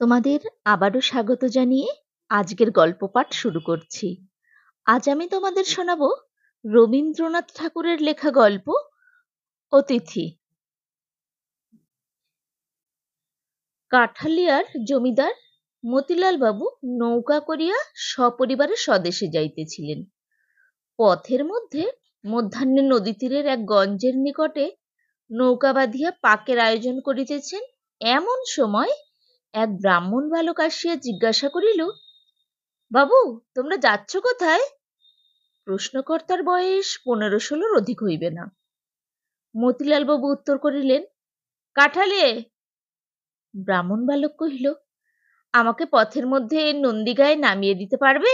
তোমাদের আবারও স্বাগত জানিয়ে আজকের গল্প পাঠ শুরু করছি। আজ আমি তোমাদের শোনাবো রবীন্দ্রনাথ ঠাকুরের লেখা গল্প অতিথি। কাঠালিয়ার জমিদার মতিলাল বাবু নৌকা করিয়া সপরিবারে স্বদেশে যাইতেছিলেন। পথের মধ্যে মধ্যাহ্নে নদী তীরের এক গঞ্জের নিকটে নৌকা বাঁধিয়া পাকের আয়োজন করিতেছেন। এমন সময় এক ব্রাহ্মণ বালক আসিয়া জিজ্ঞাসা করিল, বাবু, তোমরা যাচ্ছ কোথায়? প্রশ্নকর্তার বয়স 15-16 অধিক হইবে না। মতিলাল বাবু উত্তর করিলেন, কাঠালে। ব্রাহ্মণ বালক কহিল, আমাকে পথের মধ্যে নন্দীগায়ে নামিয়ে দিতে পারবে?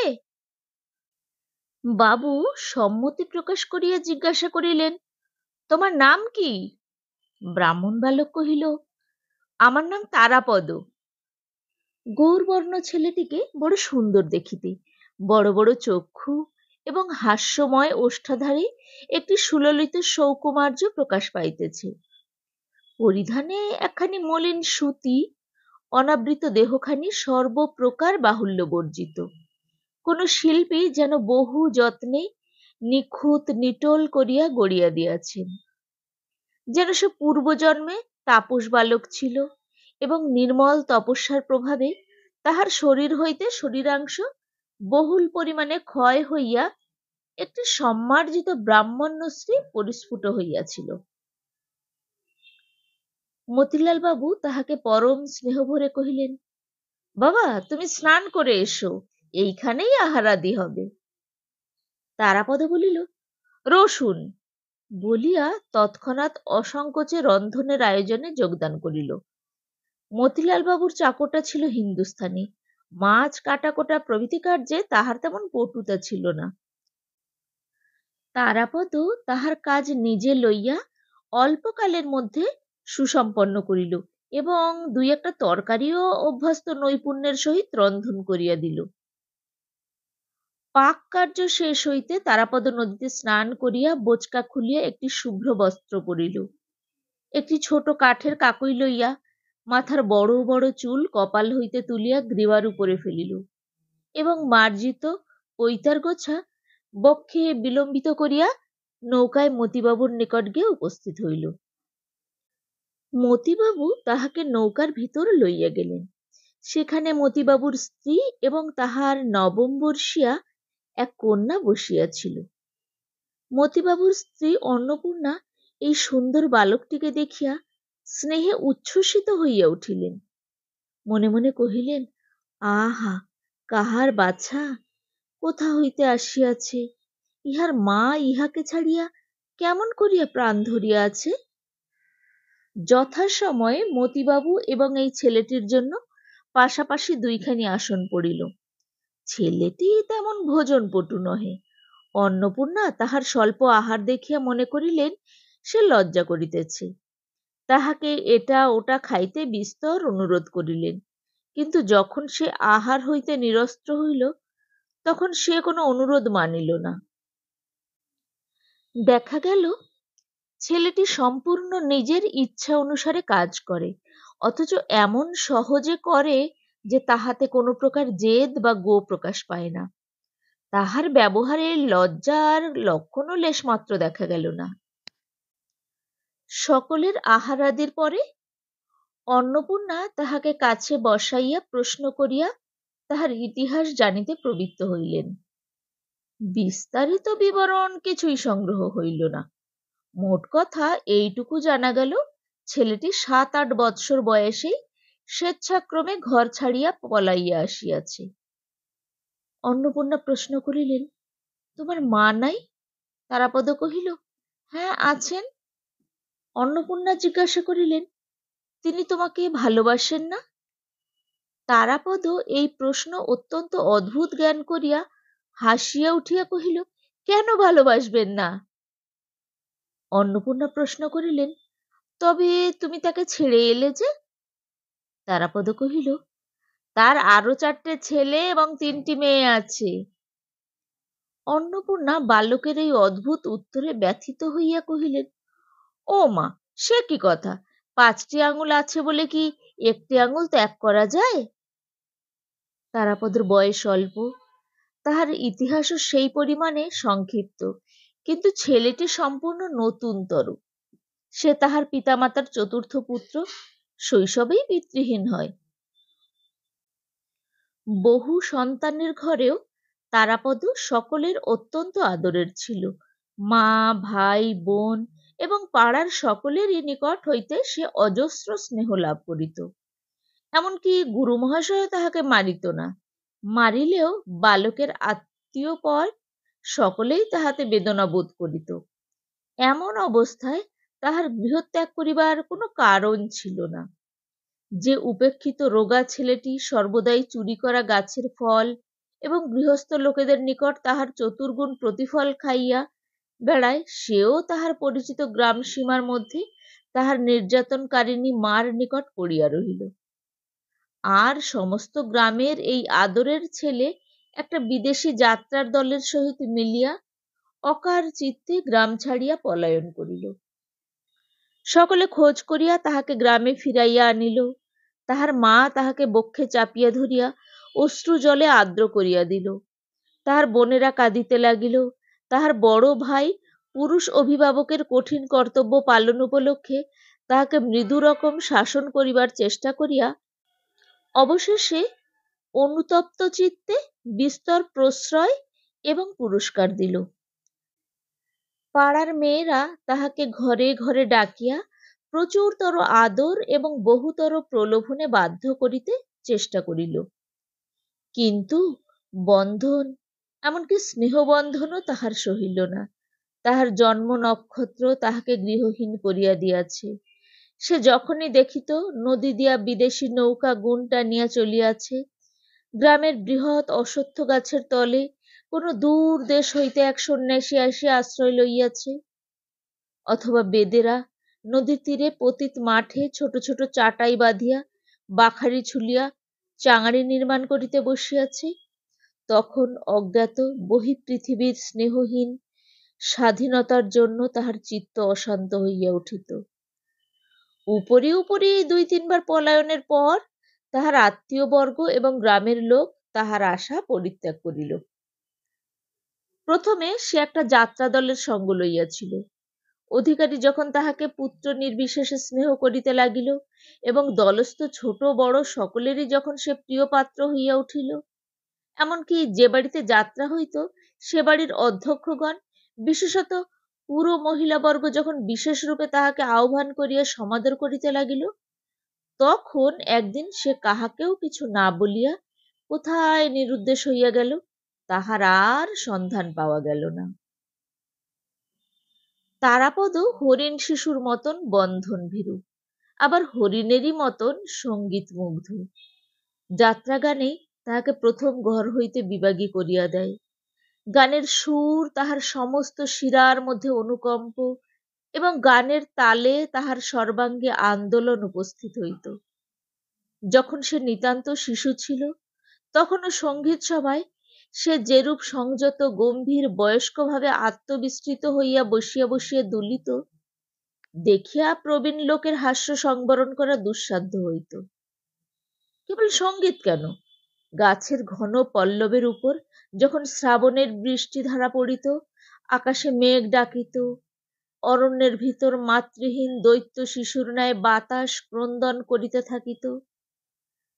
বাবু সম্মতি প্রকাশ করিয়া জিজ্ঞাসা করিলেন, তোমার নাম কি? ব্রাহ্মণ বালক কহিল, আমার নাম তারাপদ। গৌরবর্ণ ছেলেটিকে বড় সুন্দর দেখিতে, বড় বড় চক্ষু এবং হাস্যময় ওষ্ঠাধারী একটি সুললিত সৌকুমার্য প্রকাশ পাইতেছে। পরিধানে একখানি মলিন সুতি, অনাবৃত দেহখানি সর্বপ্রকার বাহুল্য বর্জিত। কোন শিল্পী যেন বহু যত্নে নিখুঁত নিটোল করিয়া গড়িয়া দিয়াছেন। যেন সে পূর্বজন্মে তাপস বালক ছিল এবং নির্মল তপস্যার প্রভাবে তাহার শরীর হইতে শরীরাংশ বহুল পরিমাণে ক্ষয় হইয়া একটি সম্মার্জিত ব্রাহ্মণ্যশ্রী পরিস্ফুট হইয়াছিল। মতিলাল বাবু তাহাকে পরম স্নেহ ভরে কহিলেন, বাবা, তুমি স্নান করে এসো, এইখানেই আহারাদি হবে। তারাপদ বলিল, রসুন, বলিয়া তৎক্ষণাৎ অসংকোচে রন্ধনের আয়োজনে যোগদান করিল। মতিলাল বাবুর চাকরটা ছিল হিন্দুস্থানি। মাছ কাটাকোটা প্রভৃতি কার্যে তাহার তেমন পটুতা ছিল না। তারাপদ তাহার কাজ নিজে লইয়া অল্পকালের মধ্যে সুসম্পন্ন করিল এবং দুই একটা তরকারিও অভ্যস্ত নৈপুণ্যের সহিত রন্ধন করিয়া দিল। পাক কার্য শেষ হইতে তারাপদ নদীতে স্নান করিয়া বোচকা খুলিয়া একটি শুভ্র বস্ত্র পরিল। একটি ছোট কাঠের কাকই লইয়া মাথার বড় বড় চুল কপাল হইতে তুলিয়া গ্রীবার উপরে ফেলিল এবং মার্জিত পৈতার গোছা বক্ষে বিলম্বিত করিয়া নৌকায় মতিবাবুর নিকট গিয়ে উপস্থিত হইল। মতিবাবু তাহাকে নৌকার ভিতর লইয়া গেলেন। সেখানে মতিবাবুর স্ত্রী এবং তাহার নবম বর্ষীয়া এক কন্যা বসিয়াছিল। মতিবাবুর স্ত্রী অন্নপূর্ণা এই সুন্দর বালকটিকে দেখিয়া স্নেহে উচ্ছ্বসিত হইয়া উঠিলেন। মনে মনে কহিলেন, আহা, কাহার বাছা, কোথা হইতে আসিয়াছে! ইহার মা ইহাকে ছাড়িয়া কেমন করিয়া প্রাণ ধরিয়া আছে। যথাসময়ে মতিবাবু এবং এই ছেলেটির জন্য পাশাপাশি দুইখানি আসন পড়িল। ছেলেটি তেমন ভোজনপটু নহে। অন্নপূর্ণা তাহার স্বল্প আহার দেখিয়া মনে করিলেন সে লজ্জা করিতেছে। তাহাকে এটা ওটা খাইতে বিস্তর অনুরোধ করিলেন, কিন্তু যখন সে আহার হইতে নিরস্ত্র হইল তখন সে কোনো অনুরোধ মানিল না। দেখা গেল ছেলেটি সম্পূর্ণ নিজের ইচ্ছা অনুসারে কাজ করে, অথচ এমন সহজে করে যে তাহাতে কোনো প্রকার জেদ বা গো প্রকাশ পায় না। তাহার ব্যবহারে লজ্জার লক্ষণও লেশমাত্র দেখা গেল না। সকলের আহারাদির পরে অন্নপূর্ণা তাহাকে কাছে বসাইয়া প্রশ্ন করিয়া তাহার ইতিহাস জানিতে প্রবৃত্ত হইলেন। বিস্তারিত বিবরণ কিছুই সংগ্রহ হইল না। মোট কথা এইটুকু জানা গেল, ছেলেটি 7-8 বৎসর বয়সেই স্বেচ্ছাক্রমে ঘর ছাড়িয়া পলাইয়া আসিয়াছে। অন্নপূর্ণা প্রশ্ন করিলেন, তোমার মা নাই? তারাপদ কহিল, হ্যাঁ, আছেন। অন্নপূর্ণা জিজ্ঞাসা করিলেন, তিনি তোমাকে ভালোবাসেন না? তারাপদ এই প্রশ্ন অত্যন্ত অদ্ভুত জ্ঞান করিয়া হাসিয়া উঠিয়া কহিল, কেন ভালোবাসবেন না? অন্নপূর্ণা প্রশ্ন করিলেন, তবে তুমি তাকে ছেড়ে এলে যে? তারাপদ কহিল, তার আরো 4টে ছেলে এবং 3টি মেয়ে আছে। অন্নপূর্ণা বালকের এই অদ্ভুত উত্তরে ব্যথিত হইয়া কহিলেন, ও মা, সে কি কথা! 5টি আঙুল আছে বলে কি একটি আঙুল ত্যাগ করা যায়? তারাপদর বয়স অল্প, তাহার ইতিহাসও সেই পরিমাণে সংক্ষিপ্ত, কিন্তু ছেলেটি সম্পূর্ণ নতুনতর। সে তাহার পিতামাতার চতুর্থ পুত্র, শৈশবেই পিতৃহীন হয়। বহু সন্তানের ঘরেও তারাপদ সকলের অত্যন্ত আদরের ছিল। মা, ভাই, বোন এবং পাড়ার সকলেরই নিকট হইতে সে অজস্র স্নেহ লাভ করিত। এমনকি গুরু মহাশয় তাহাকে মারিত না, মারিলেও বালকের আত্মীয় পর সকলেই তাহাতে বেদনা বোধ করিত। এমন অবস্থায় তাহার গৃহত্যাগ করিবার কোনো কারণ ছিল না। যে উপেক্ষিত রোগা ছেলেটি সর্বদাই চুরি করা গাছের ফল এবং গৃহস্থ লোকেদের নিকট তাহার চতুর্গুণ প্রতিফল খাইয়া বেড়ায়, সেও তাহার পরিচিত গ্রাম সীমার মধ্যে তাহার নির্যাতনকারিণী মার নিকট পড়িয়া রহিল। আর সমস্ত গ্রামের এই আদরের ছেলে একটা বিদেশি যাত্রার দলের সহিত মিলিয়া অকার চিত্তে গ্রাম ছাড়িয়া পলায়ন করিল। সকলে খোঁজ করিয়া তাহাকে গ্রামে ফিরাইয়া আনিল। তাহার মা তাহাকে বক্ষে চাপিয়া ধরিয়া অশ্রু জলে আর্দ্র করিয়া দিল। তাহার বোনেরা কাঁদিতে লাগিল। তাহার বড় ভাই পুরুষ অভিভাবকের কঠিন কর্তব্য পালন উপলক্ষে তাহাকে মৃদু রকম শাসন করিবার চেষ্টা করিয়া অবশেষে অনুতপ্ত চিত্তে বিস্তর প্রশ্রয় এবং পুরস্কার দিল। পাড়ার মেয়েরা তাহাকে ঘরে ঘরে ডাকিয়া প্রচুরতর আদর এবং বহুতর প্রলোভনে বাধ্য করিতে চেষ্টা করিল, কিন্তু বন্ধন, এমনকি স্নেহবন্ধনও তাহার সহিল না। তাহার জন্ম নক্ষত্র তাহাকে গৃহহীন করিয়া দিয়াছে। সে যখনই দেখিত নদী দিয়া বিদেশি নৌকা গুণ টানিয়া চলিয়াছে, গ্রামের বৃহৎ অশ্বত্থ গাছের তলে কোনো দূর দেশ হইতে এক সন্ন্যাসী আসিয়া আশ্রয় লইয়াছে, অথবা বেদেরা নদীর তীরে পতিত মাঠে ছোট ছোট চাটাই বাঁধিয়া বাখারি ঝুলিয়া চাঙারি নির্মাণ করিতে বসিয়াছে, তখন অজ্ঞাত বহিঃপৃথিবীর স্নেহহীন স্বাধীনতার জন্য তাহার চিত্ত অশান্ত হইয়া উঠিত। উপরি উপরি ২-৩ বার পলায়নের পর তাহার আত্মীয়বর্গ এবং গ্রামের লোক তাহার আশা পরিত্যাগ করিল। প্রথমে সে একটা যাত্রা দলের সঙ্গ লইয়াছিল। অধিকারী যখন তাহাকে পুত্র নির্বিশেষে স্নেহ করিতে লাগিল এবং দলস্থ ছোট বড় সকলেরই যখন সে প্রিয় পাত্র হইয়া উঠিল, এমনকি যে বাড়িতে যাত্রা হইত সে বাড়ির অধ্যক্ষগণ, বিশেষত পুরো মহিলাবর্গ যখন বিশেষ রূপে তাহাকে আহ্বান করিয়া সমাদর করিতে লাগিল, তখন একদিন সে কাহাকেও কিছু না বলিয়া কোথায় নিরুদ্দেশ হইয়া গেল, তাহার আর সন্ধান পাওয়া গেল না। তারাপদ হরিণ শিশুর মতন বন্ধন ভীরু, আবার হরিণেরই মতন সঙ্গীত মুগ্ধ। যাত্রা গানেই তাহাকে প্রথম ঘর হইতে বিভাগী করিয়া দেয়। গানের সুর তাহার সমস্ত শিরার মধ্যে অনুকম্প এবং গানের তালে তাহার সর্বাঙ্গে আন্দোলন উপস্থিত হইত। যখন সে নিতান্ত শিশু ছিল, তখনও সঙ্গীত সভায় সে যেরূপ সংযত গম্ভীর বয়স্কভাবে আত্মবিস্তৃত হইয়া বসিয়া বসিয়া দুলিত, দেখিয়া প্রবীণ লোকের হাস্য সংবরণ করা দুঃসাধ্য হইত। কেবল সঙ্গীত কেন, গাছের ঘন পল্লবের উপর যখন শ্রাবণের বৃষ্টিধারা পড়িত, আকাশে মেঘ ডাকিত, অরণ্যের ভিতর মাতৃহীন দৈত্য শিশুর ন্যায় বাতাস ক্রন্দন করিতে থাকিত,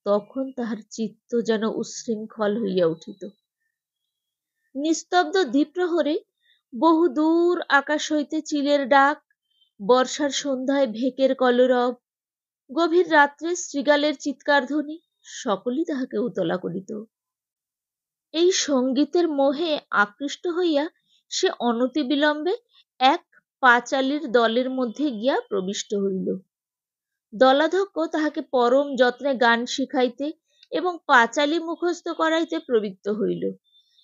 তখন তাহার চিত্ত যেন উচ্ছৃঙ্খল হইয়া উঠিত। নিস্তব্ধ দ্বিপ্রহরে বহু দূর আকাশ হইতে চিলের ডাক, বর্ষার সন্ধ্যায় ভেকের কলরব, গভীর রাত্রে শৃগালের চিৎকার ধ্বনি সকলই তাহাকে উতলা করিত। এই সঙ্গীতের মোহে আকৃষ্ট হইয়া সে অনতিবিলম্বে এক পাঁচালীর দলের মধ্যে গিয়া প্রবিষ্ট হইল। দলাধ্যক্ষ তাহাকে পরম যত্নে গান শিখাইতে এবং পাঁচালী মুখস্থ করাইতে প্রবৃত্ত হইল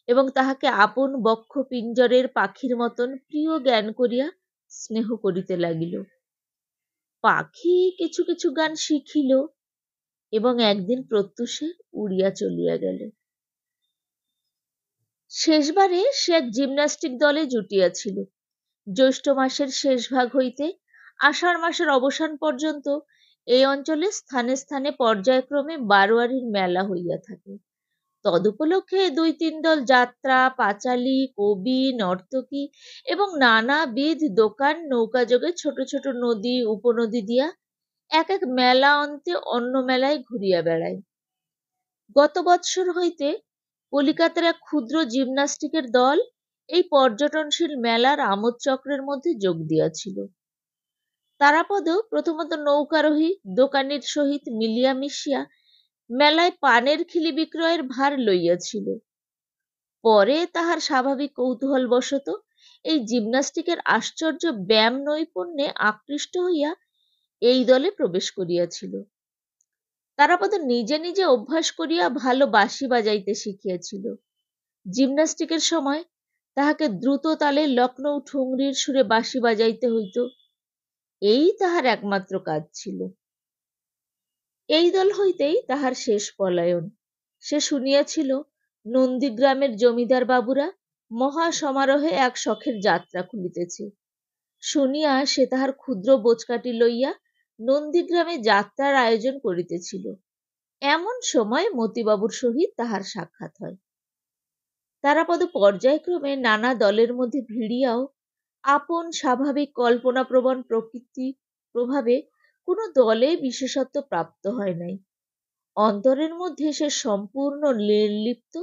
এবং তাহাকে আপন বক্ষ পিঞ্জরের পাখির মতন প্রিয় জ্ঞান করিয়া স্নেহ করিতে লাগিল। পাখি কিছু কিছু গান শিখিল এবং একদিন প্রত্যুষে উড়িয়া চলিয়া গেল। শেষবারে সে এক জিমন্যাস্টিক দলে জুটিয়াছিল। জ্যৈষ্ঠ মাসের শেষ ভাগ হইতে আষাঢ় মাসের অবসান পর্যন্ত এই অঞ্চলে স্থানে স্থানে পর্যায়ক্রমে বারোয়ারির মেলা হইয়া থাকে। তদুপলক্ষে ২-৩ দল যাত্রা, পাঁচালী, কবি, নর্তকী এবং নানাবিধ দোকান নৌকাযোগে ছোট ছোট নদী উপনদী দিয়া এক এক মেলা অন্তে অন্য মেলায় ঘুরিয়া বেড়ায়। গত বৎসর হইতে কলিকাতার এক ক্ষুদ্র জিমনাস্টিকের দল এই পর্যটনশীল মেলার আমোদচক্রের মধ্যে যোগ দিয়াছিল। তারাপদ প্রথমত নৌকারোহী দোকানির সহিত মিলিয়া মিশিয়া মেলায় পানের খিলি বিক্রয়ের ভার লইয়াছিল। পরে তাহার স্বাভাবিক কৌতূহলবশত এই জিমনাস্টিকের আশ্চর্য ব্যায়াম নৈপুণ্যে আকৃষ্ট হইয়া এই দলে প্রবেশ করিয়াছিল। তারাপদ নিজে নিজে অভ্যাস করিয়া ভালো বাঁশি বাজাইতে শিখিয়াছিল। জিমনাস্টিকের সময় তাহাকে দ্রুত তালে লখনৌ ঠুংরির সুরে বাঁশি বাজাইতে হইত। এই তাহার একমাত্র কাজ ছিল। এই দল হইতেই তাহার শেষ পলায়ন। সে শুনিয়াছিল নন্দীগ্রামের জমিদার বাবুরা মহা সমারোহে এক শখের যাত্রা খুলিতেছে। শুনিয়া সে তাহার ক্ষুদ্র বোচকাটি লইয়া নন্দীগ্রামে যাত্রার আয়োজন করিতেছিল। এমন সময় মতিবাবুর সহিত তাহার সাক্ষাৎ হয়। তারাপদ পর্যায়ক্রমে নানা দলের মধ্যে ভিড়িয়াও আপন স্বাভাবিক কল্পনাপ্রবণ প্রকৃতি প্রভাবে কোনো দলে বিশেষত্ব প্রাপ্ত হয় নাই। অন্তরের মধ্যে সে সম্পূর্ণ নির্লিপ্ত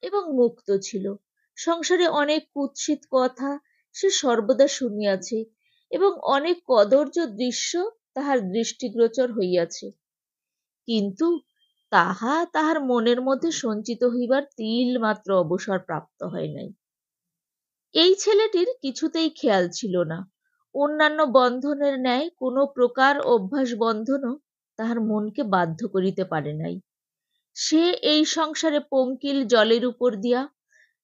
এবং মুক্ত ছিল। সংসারে অনেক কুৎসিত কথা সে সর্বদা শুনিয়াছে এবং অনেক কদর্য দৃশ্য তাহার দৃষ্টিগোচর হইয়াছে, কিন্তু তাহা তাহার মনের মধ্যে সঞ্চিত হইবার তিল মাত্র অবসর প্রাপ্ত হয় নাই। এই ছেলেটির কিছুতেই খেয়াল ছিল না। অন্যান্য বন্ধনের ন্যায় কোনো প্রকার অভ্যাস বন্ধনও তাহার মনকে বাধ্য করিতে পারে নাই। সে এই সংসারে পঙ্কিল জলের উপর দিয়া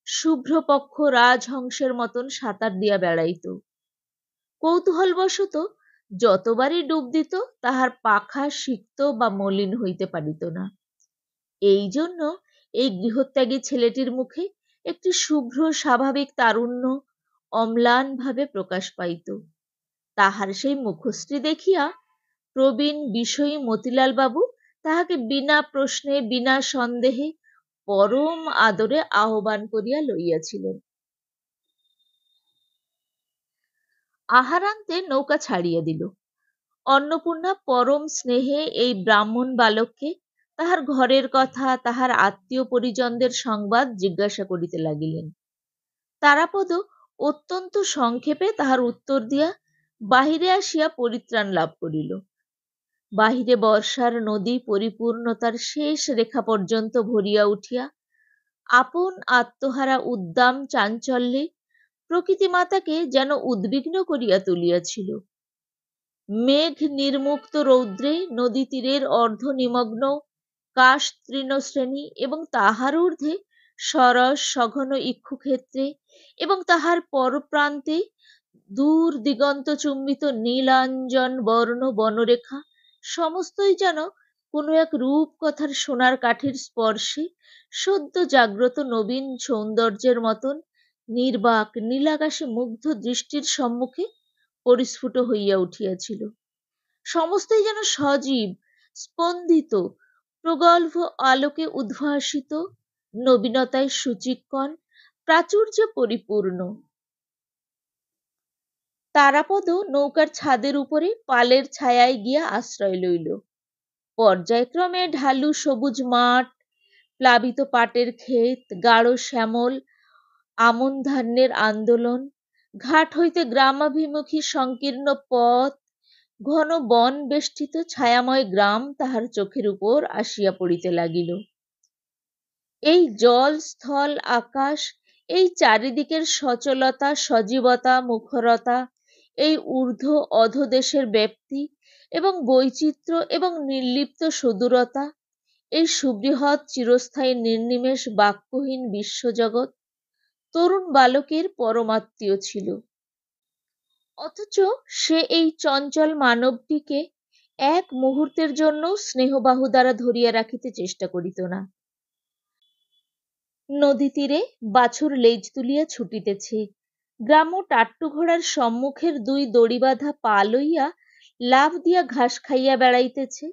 শুভ্রপক্ষ রাজহংসের মতন সাঁতার দিয়া বেড়াইত। কৌতূহলবশত যতবারই ডুব দিত তাহার পাখা সিক্ত বা মলিন হইতে পারিত না। এই জন্য এই গৃহত্যাগী ছেলেটির মুখে একটি শুভ্র স্বাভাবিক তারুণ্য অম্লান ভাবে প্রকাশ পাইত। তাহার সেই মুখশ্রী দেখিয়া প্রবীণ বিষয়ী মতিলাল বাবু তাহাকে বিনা প্রশ্নে বিনা সন্দেহে পরম আদরে আহ্বান করিয়া লইয়াছিলেন। আহারান্তে নৌকা ছাড়িয়া দিল। অন্নপূর্ণা পরম স্নেহে এই ব্রাহ্মণ বালককে তাহার ঘরের কথা তাহার আত্মীয় পরিজনদের সংবাদ জিজ্ঞাসা করিতে লাগিলেন। তারাপদ অত্যন্ত সংক্ষেপে তাহার উত্তর দিয়া বাহিরে আসিয়া পরিত্রাণ লাভ করিল। বাহিরে বর্ষার নদী পরিপূর্ণতার শেষ রেখা পর্যন্ত ভরিয়া উঠিয়া আপন আত্মহারা উদ্দাম চাঞ্চল্যে প্রকৃতি মাতাকে যেন উদ্বিগ্ন করিয়া তুলিয়াছিল। মেঘ নির্মুক্ত রৌদ্রে নদী তীরের অর্ধ নিমগ্ন কাশ তৃণশ্রেণী এবং তাহার ঊর্ধ্বে সরস সঘন ইক্ষুক্ষেত্রে এবং তাহার পরপ্রান্তে দূর দিগন্ত চুম্বিত নীলাঞ্জন বর্ণ বনরেখা সমস্তই যেন কোনো এক রূপকথার সোনার কাঠির স্পর্শে সদ্য জাগ্রত নবীন সৌন্দর্যের মতন নির্বাক নীলাকাশে মুগ্ধ দৃষ্টির সম্মুখে পরিস্ফুট হইয়া উঠিয়াছিল। সমস্তই যেন সজীব, স্পন্দিত, প্রগল্ভ আলোকে উদ্ভাসিত, নবীনতায় সুচিক্কণ, প্রাচুর্যে পরিপূর্ণ। তারাপদ নৌকার ছাদের উপরে পালের ছায়ায় গিয়া আশ্রয় লইল। পর্যায়ক্রমে ঢালু সবুজ মাঠ, প্লাবিত পাটের ক্ষেত, গাঢ় শ্যামল আমন ধান্যের আন্দোলন, ঘাট হইতে গ্রামাভিমুখী সংকীর্ণ পথ, ঘন বন বেষ্টিত ছায়াময় গ্রাম তাহার চোখের উপর আসিয়া পড়িতে লাগিল। এই জল স্থল আকাশ, এই চারিদিকের সচলতা সজীবতা মুখরতা, এই ঊর্ধ্ব অধোদেশের ব্যাপ্তি এবং বৈচিত্র্য এবং নির্লিপ্ত সুদূরতা, এই সুবৃহৎ চিরস্থায়ী নির্নিমেষ বাক্যহীন বিশ্বজগৎ তরুণ বালকের পরমাত্মীয় ছিল। অথচ সে এই চঞ্চল মানবটিকে এক মুহূর্তের জন্য স্নেহবাহু দ্বারা ধরিয়া রাখিতে চেষ্টা করিত না। নদী তীরে বাছুর লেজ তুলিয়া ছুটিতেছে। গ্রাম্য টাট্টু ঘোড়ার সম্মুখের দুই দড়িবাঁধা পা লইয়া লাফ দিয়া ঘাস খাইয়া বেড়াইতেছে।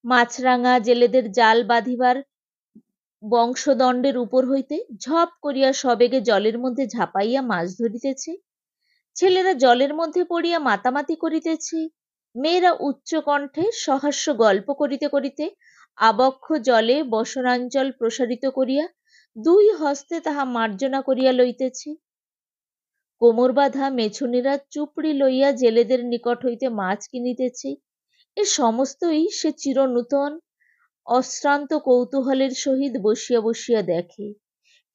মাছরাঙা জেলেদের জাল বাঁধিবার বংশদণ্ডের উপর হইতে ঝপ করিয়া সবেগে জলের মধ্যে ঝাঁপাইয়া মাছ ধরিতেছে। ছেলেরা জলের মধ্যে পড়িয়া মাতামাতি করিতেছে। মেয়েরা উচ্চ কণ্ঠে সহাস্য গল্প করিতে করিতে আবক্ষ জলে বসনাঞ্চল প্রসারিত করিয়া দুই হস্তে তাহা মার্জনা করিয়া লইতেছে। কোমর বাঁধা মেছুনীরা চুপড়ি লইয়া জেলেদের নিকট হইতে মাছ কিনিতেছে। এ সমস্তই সে চিরনূতন অশ্রান্ত কৌতূহলের সহিত বসিয়া বসিয়া দেখে।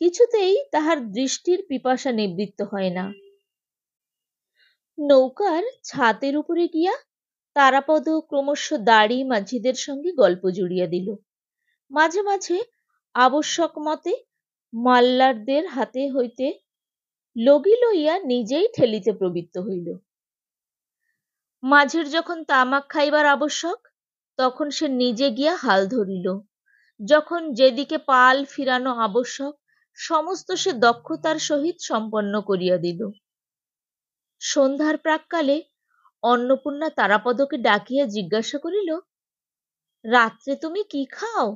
কিছুতেই তাহার দৃষ্টির পিপাসা নিবৃত্ত হয় না। নৌকার ছাতের উপরে গিয়া তারাপদ ক্রমশ দাড়ি মাঝিদের সঙ্গে গল্প জুড়িয়া দিল। মাঝে মাঝে আবশ্যক মতে মাল্লারদের হাতে হইতে লগি লইয়া নিজেই ঠেলিতে প্রবৃত্ত হইল। মাঝির যখন তামাক খাইবার আবশ্যক, তখন সে নিজে গিয়া হাল ধরিল। যখন যেদিকে পাল ফিরানো আবশ্যক, সমস্ত সে দক্ষতার সহিত সম্পন্ন করিয়া দিল। সন্ধ্যার প্রাক্কালে অন্নপূর্ণা তারাপদকে ডাকিয়া জিজ্ঞাসা করিল, রাত্রে তুমি কি খাও?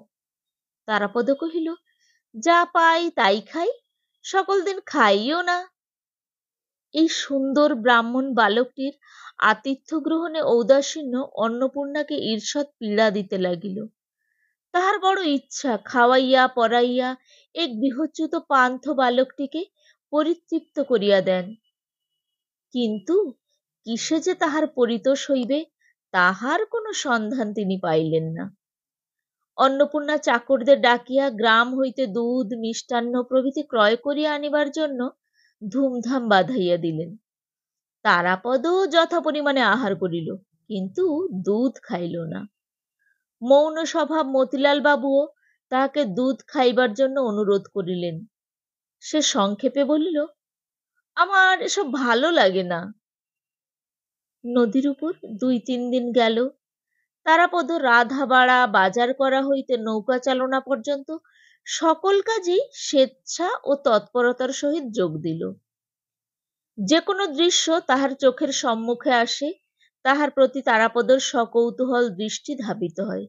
তারাপদ কহিল, যা পাই তাই খাই, সকল দিন খাইও না। এই সুন্দর ব্রাহ্মণ বালকটির আতিথ্য গ্রহণে ঔদাসীন্য অন্নপূর্ণাকে ঈর্ষৎ পীড়া দিতে লাগিল। তাহার বড় ইচ্ছা খাওয়াইয়া পরাইয়া এক গৃহচ্যুত পান্থ বালকটিকে পরিতৃপ্ত করিয়া দেন। কিন্তু কিসে যে তাহার পরিতোষ হইবে, তাহার কোনো সন্ধান তিনি পাইলেন না। অন্নপূর্ণা চাকরদের ডাকিয়া গ্রাম হইতে দুধ মিষ্টান্ন প্রভৃতি ক্রয় করিয়া আনিবার জন্য ধুমধাম বাঁধাইয়া দিলেন। তারাপদ যথা পরিমাণে আহার করিল, কিন্তু দুধ খাইল না। মৌন স্বভাব মতিলাল বাবুও তাহাকে দুধ খাইবার জন্য অনুরোধ করিলেন। সে সংক্ষেপে বলিল, আমার এসব ভালো লাগে না। নদীর উপর 2-3 দিন গেল। তারাপদ রাধাবাড়া বাজার করা হইতে নৌকা চালনা পর্যন্ত সকল কাজেই স্বেচ্ছা ও তৎপরতার সহিত যোগ দিল। যে কোনো দৃশ্য তাহার চোখের সম্মুখে আসে, তাহার প্রতি তারাপদর সকৌতূহল দৃষ্টি ধাবিত হয়।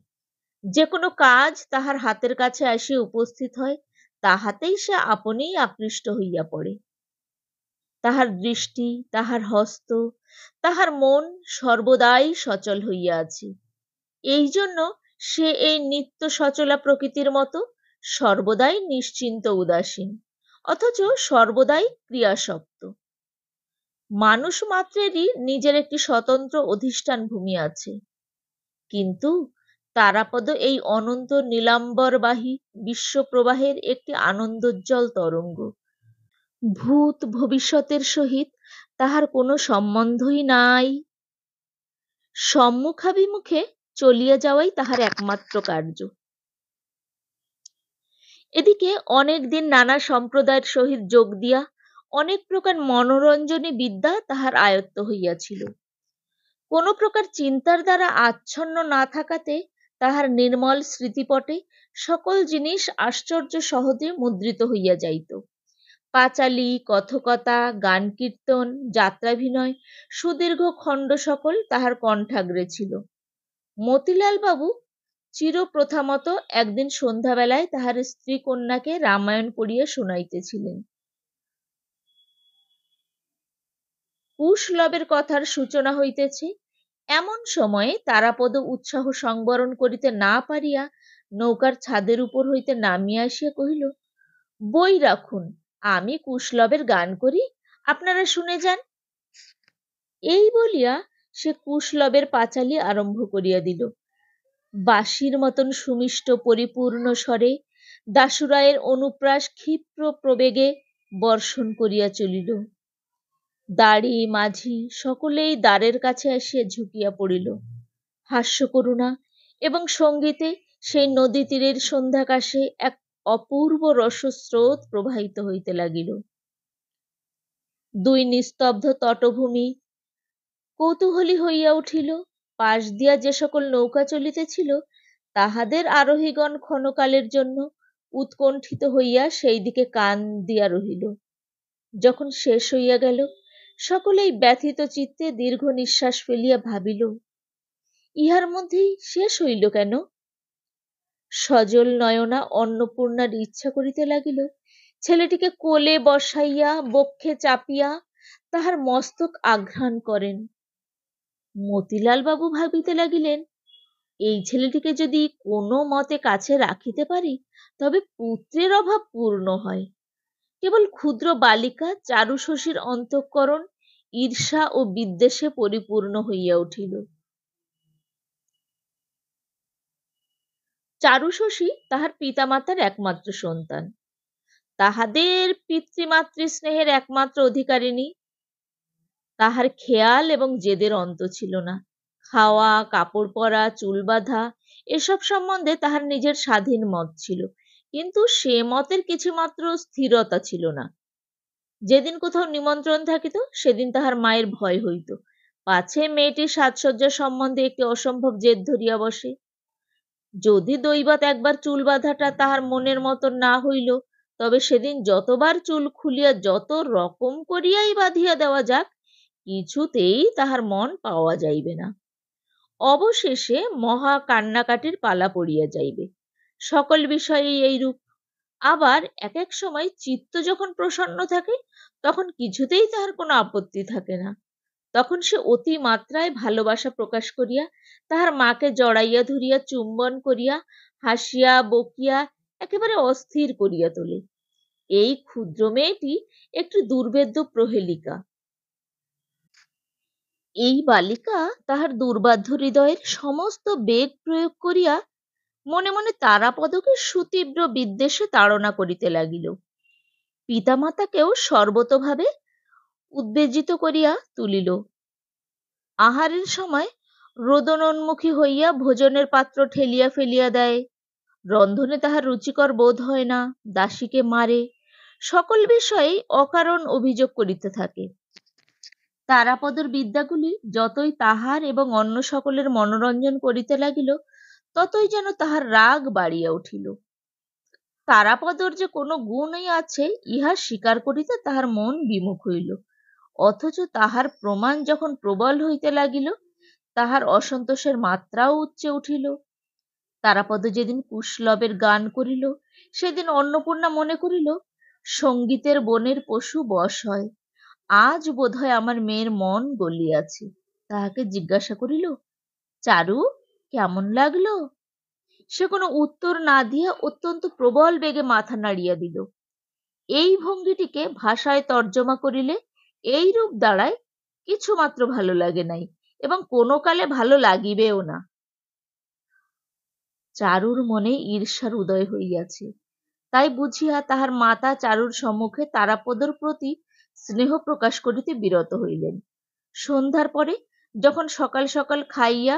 যে কোনো কাজ তাহার হাতের কাছে আসিয়া উপস্থিত হয়, তাহাতেই সে আপনিই আকৃষ্ট হইয়া পড়ে। তাহার দৃষ্টি, তাহার হস্ত, তাহার মন সর্বদাই সচল হইয়া আছে। এই জন্য সে এই নিত্য সচলা প্রকৃতির মতো সর্বদাই নিশ্চিন্ত উদাসীন, অথচ সর্বদাই ক্রিয়াসক্ত। মানুষ মাত্রেরই নিজের একটি স্বতন্ত্র অধিষ্ঠান ভূমি আছে, কিন্তু তারাপদ এই অনন্ত নীলাম্বরবাহী বিশ্বপ্রবাহের একটি আনন্দোজ্জ্বল তরঙ্গ। ভূত ভবিষ্যতের সহিত তাহার কোনো সম্বন্ধই নাই। সম্মুখাভিমুখে চলিয়া যাওয়াই তাহার একমাত্র কার্য। এদিকে অনেক দিন নানা সম্প্রদায়ের সহিত যোগ দিয়া অনেক প্রকার মনোরঞ্জনী বিদ্যা তাহার আয়ত্ত হইয়াছিল। কোনো প্রকার চিন্তার দ্বারা আচ্ছন্ন না থাকাতে তাহার নির্মল স্মৃতিপটে সকল জিনিস আশ্চর্য সহজে মুদ্রিত হইয়া যাইত। পাঁচালী, কথকতা, গান কীর্তন, যাত্রাভিনয়, সুদীর্ঘ খণ্ড সকল তাহার কণ্ঠাগ্রে ছিল। মতিলাল বাবু চিরপ্রথামত একদিন সন্ধ্যাবেলায় তাহার স্ত্রী কন্যাকে রামায়ণ পড়িয়া শুনাইতেছিলেন। কুশলবের কথার সূচনা হইতেছে, এমন সময়ে তারাপদ উৎসাহ সংবরণ করিতে না পারিয়া নৌকার ছাদের উপর হইতে নামিয়া আসিয়া কহিল, বই রাখুন, আমি কুশলবের গান করি, আপনারা শুনে যান। এই বলিয়া সে কুশলবের পাঁচালী আরম্ভ করিয়া দিল। বাঁশির মতন সুমিষ্ট পরিপূর্ণ স্বরে দাশুরায়ের অনুপ্রাস ক্ষিপ্র প্রবেগে বর্ষণ করিয়া চলিল। দাড়ি মাঝি সকলেই দ্বারের কাছে আসিয়া ঝুঁকিয়া পড়িল। হাস্যকরুণা এবং সঙ্গীতে সেই নদী তীরের সন্ধ্যাকাশে এক অপূর্ব রসস্রোত প্রবাহিত হইতে লাগিল। দুই নিস্তব্ধ তটভূমি কৌতূহলী হইয়া উঠিল। পাশ দিয়া যে সকল নৌকা চলিতেছিল, তাহাদের আরোহীগণ ক্ষণকালের জন্য উৎকণ্ঠিত হইয়া সেই দিকে কান দিয়া রহিল। যখন শেষ হইয়া গেল, সকলেই ব্যথিত চিত্তে দীর্ঘ নিঃশ্বাস ফেলিয়া ভাবিল, ইহার মধ্যেই শেষ হইল কেন? সজল নয়না অন্নপূর্ণার ইচ্ছা করিতে লাগিল ছেলেটিকে কোলে বসাইয়া বক্ষে চাপিয়া তাহার মস্তক আঘ্রাণ করেন। মতিলাল বাবু ভাবিতে লাগিলেন, এই ছেলেটিকে যদি কোনো মতে কাছে রাখিতে পারি তবে পুত্রের অভাব পূর্ণ হয়। কেবল ক্ষুদ্র বালিকা চারু শশীর অন্তঃকরণ ঈর্ষা ও বিদ্বেষে পরিপূর্ণ হইয়া উঠিল। চারু শশী তাহার পিতামাতার একমাত্র সন্তান, তাহাদের পিতৃমাতৃ স্নেহের একমাত্র অধিকারিণী। তাহার খেয়াল এবং জেদের অন্ত ছিল না। খাওয়া, কাপড় পরা, চুল বাঁধা এসব সম্বন্ধে তাহার নিজের স্বাধীন মত ছিল, কিন্তু সে মতের কিছুমাত্র স্থিরতা ছিল না। যেদিন কোথাও নিমন্ত্রণ থাকিত সেদিন তাহার মায়ের ভয় হইত, পাছে মেয়েটির সাজসজ্জা সম্বন্ধে একটি অসম্ভব জেদ ধরিয়া বসে। যদি দৈবাত একবার চুল বাঁধাটা তাহার মনের মতো না হইল, তবে সেদিন যতবার চুল খুলিয়া যত রকম করিয়াই বাঁধিয়া দেওয়া যাক, কিছুতেই তাহার মন পাওয়া যাইবে না। অবশেষে মহা কান্নাকাটির পালা পড়িয়া যাইবে। সকল বিষয়েই এইরূপ। আবার এক এক সময় চিত্ত যখন প্রসন্ন থাকে তখন কিছুতেই তাহার কোনো আপত্তি থাকে না। তখন সে অতি মাত্রায় ভালোবাসা প্রকাশ করিয়া তাহার মাকে জড়াইয়া ধরিয়া চুম্বন করিয়া হাসিয়া বকিয়া একেবারে অস্থির করিয়া তোলে। এই ক্ষুদ্র মেয়েটি একটি দুর্ভেদ্য প্রহেলিকা। এই বালিকা তাহার দুর্বাধ্য হৃদয়ের সমস্ত বেগ প্রয়োগ করিয়া মনে মনে তারাপদকে সুতীব্র বিদ্বেষে তাড়না করিতে লাগিল। পিতামাতাকেও সর্বতোভাবে উদ্বেজিত করিয়া তুলিল। আহারের সময় রোদনোন্মুখী হইয়া ভোজনের পাত্র ঠেলিয়া ফেলিয়া দেয়। রন্ধনে তাহার রুচিকর বোধ হয় না, দাসীকে মারে, সকল বিষয়েই অকারণ অভিযোগ করিতে থাকে। তারাপদর বিদ্যাগুলি যতই তাহার এবং অন্য সকলের মনোরঞ্জন করিতে লাগিল, ততই যেন তাহার রাগ বাড়িয়া উঠিল। তারাপদর যে কোনো গুণই আছে ইহা স্বীকার করিতে তাহার মন বিমুখ হইল, অথচ তাহার প্রমাণ যখন প্রবল হইতে লাগিল, তাহার অসন্তোষের মাত্রাও উচ্চে উঠিল। তারাপদ যেদিন কুশলবের গান করিল, সেদিন অন্নপূর্ণা মনে করিল সঙ্গীতের বনের পশু বশ হয়। আজ বোধহয় আমার মেয়ের মন গলিয়াছে। তাহাকে জিজ্ঞাসা করিল, চারু, কেমন লাগলো? সে কোনো উত্তর না দিয়া অত্যন্ত প্রবল বেগে মাথা নাড়িয়া দিল। এই ভঙ্গিটিকে ভাষায় তর্জমা করিলে এই রূপ দাঁড়ায়, কিছু মাত্র ভালো লাগে নাই এবং কোনো কালে ভালো লাগিবেও না। চারুর মনে ঈর্ষার উদয় হইয়াছে, তাই বুঝিয়া তাহার মাতা চারুর সম্মুখে তারাপদর প্রতি স্নেহ প্রকাশ করিতে বিরত হইলেন। সন্ধ্যার পরে যখন সকাল সকাল খাইয়া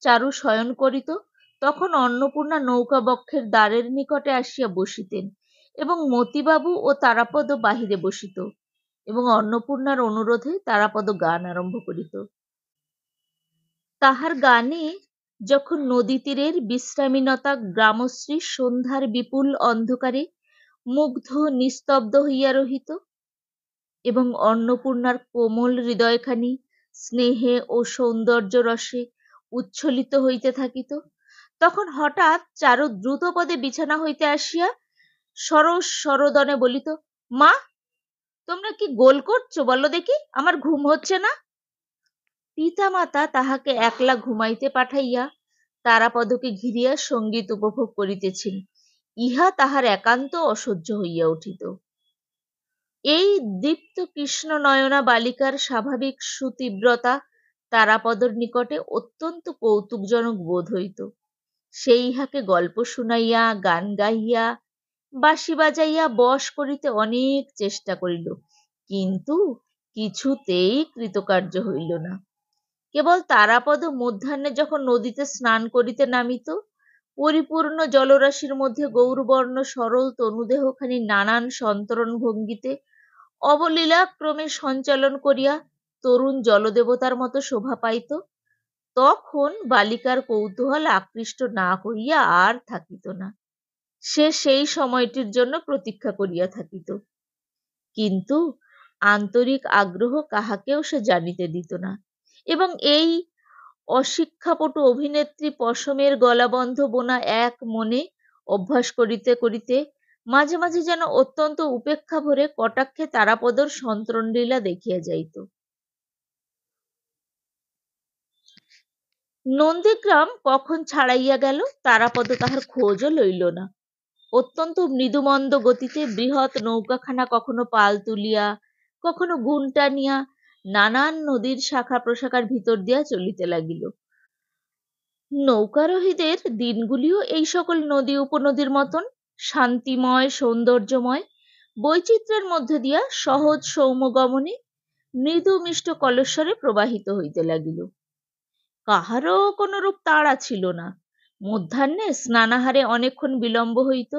চারু শয়ন করিত, তখন অন্নপূর্ণা নৌকা বক্ষের দ্বারের নিকটে আসিয়া বসিতেন এবং মতিবাবু ও তারাপদ বাহিরে বসিত, এবং অন্নপূর্ণার অনুরোধে তারাপদ গান আরম্ভ করিত। তাহার গানে যখন নদী তীরের বিশ্রামীনতা গ্রামশ্রী সন্ধ্যার বিপুল অন্ধকারে মুগ্ধ নিস্তব্ধ হইয়া রহিত এবং অন্নপূর্ণার কোমল হৃদয়খানি স্নেহে ও সৌন্দর্য রসে উচ্ছ্বলিত হইতে থাকিত, তখন হঠাৎ চারু দ্রুত পদে বিছানা হইতে আসিয়া সরস সরোদনে বলিত, মা, তোমরা কি গোল করছো বলো দেখি, আমার ঘুম হচ্ছে না। পিতামাতা তাহাকে একলা ঘুমাইতে পাঠাইয়া তারাপদকে ঘিরিয়া সঙ্গীত উপভোগ করিতেছেন, ইহা তাহার একান্ত অসহ্য হইয়া উঠিত। এই দীপ্ত কৃষ্ণ নয়না বালিকার স্বাভাবিক সুতীব্রতা তারাপদর নিকটে অত্যন্ত কৌতুকজনক বোধ হইত। সে ইহাকে গল্প শুনাইয়া, গান গাইয়া, বাঁশি বাজাইয়া বশ করিতে অনেক চেষ্টা করিল, কিন্তু কিছুতেই কৃতকার্য হইল না। কেবল তারাপদ মধ্যাহ্নে যখন নদীতে স্নান করিতে নামিত, পরিপূর্ণ জলরাশির মধ্যে গৌরবর্ণ সরল তনুদেহখানি নানান সন্তরণ ভঙ্গিতে অবলীলাক্রমে সঞ্চালন করিয়া তরুণ জলদেবতার মতো শোভা পাইত, তখন বালিকার কৌতূহল আকৃষ্ট না হইয়া আর থাকিত না। সে সেই সময়টির জন্য প্রতীক্ষা করিয়া থাকিত, কিন্তু আন্তরিক আগ্রহ কাহাকেও সে জানিতে দিত না, এবং এই অশিক্ষাপটু অভিনেত্রী পশমের গলাবন্ধ বোনা এক মনে অভ্যাস করিতে করিতে মাঝে মাঝে যেন অত্যন্ত উপেক্ষা ভরে কটাক্ষে তারাপদর সন্ত্রণ লীলা দেখিয়া যাইত। নন্দীগ্রাম কখন ছাড়াইয়া গেল তারাপদ তাহার খোঁজও লইল না। অত্যন্ত মৃদুমন্দ গতিতে বৃহৎ নৌকাখানা কখনো পাল তুলিয়া কখনো গুণ টানিয়া নানান নদীর শাখা প্রশাখার ভিতর দিয়া চলিতে লাগিল। নৌকারোহীদের দিনগুলিও এই সকল নদী উপনদীর মতন শান্তিময় সৌন্দর্যময় বৈচিত্র্যের মধ্য দিয়া সহজ সৌম্য গমনে মৃদু মিষ্ট কলস্বরে প্রবাহিত হইতে লাগিল। কাহারও কোনরূপ তাড়া ছিল না। মধ্যাহ্নে স্নানাহারে অনেকক্ষণ বিলম্ব হইত।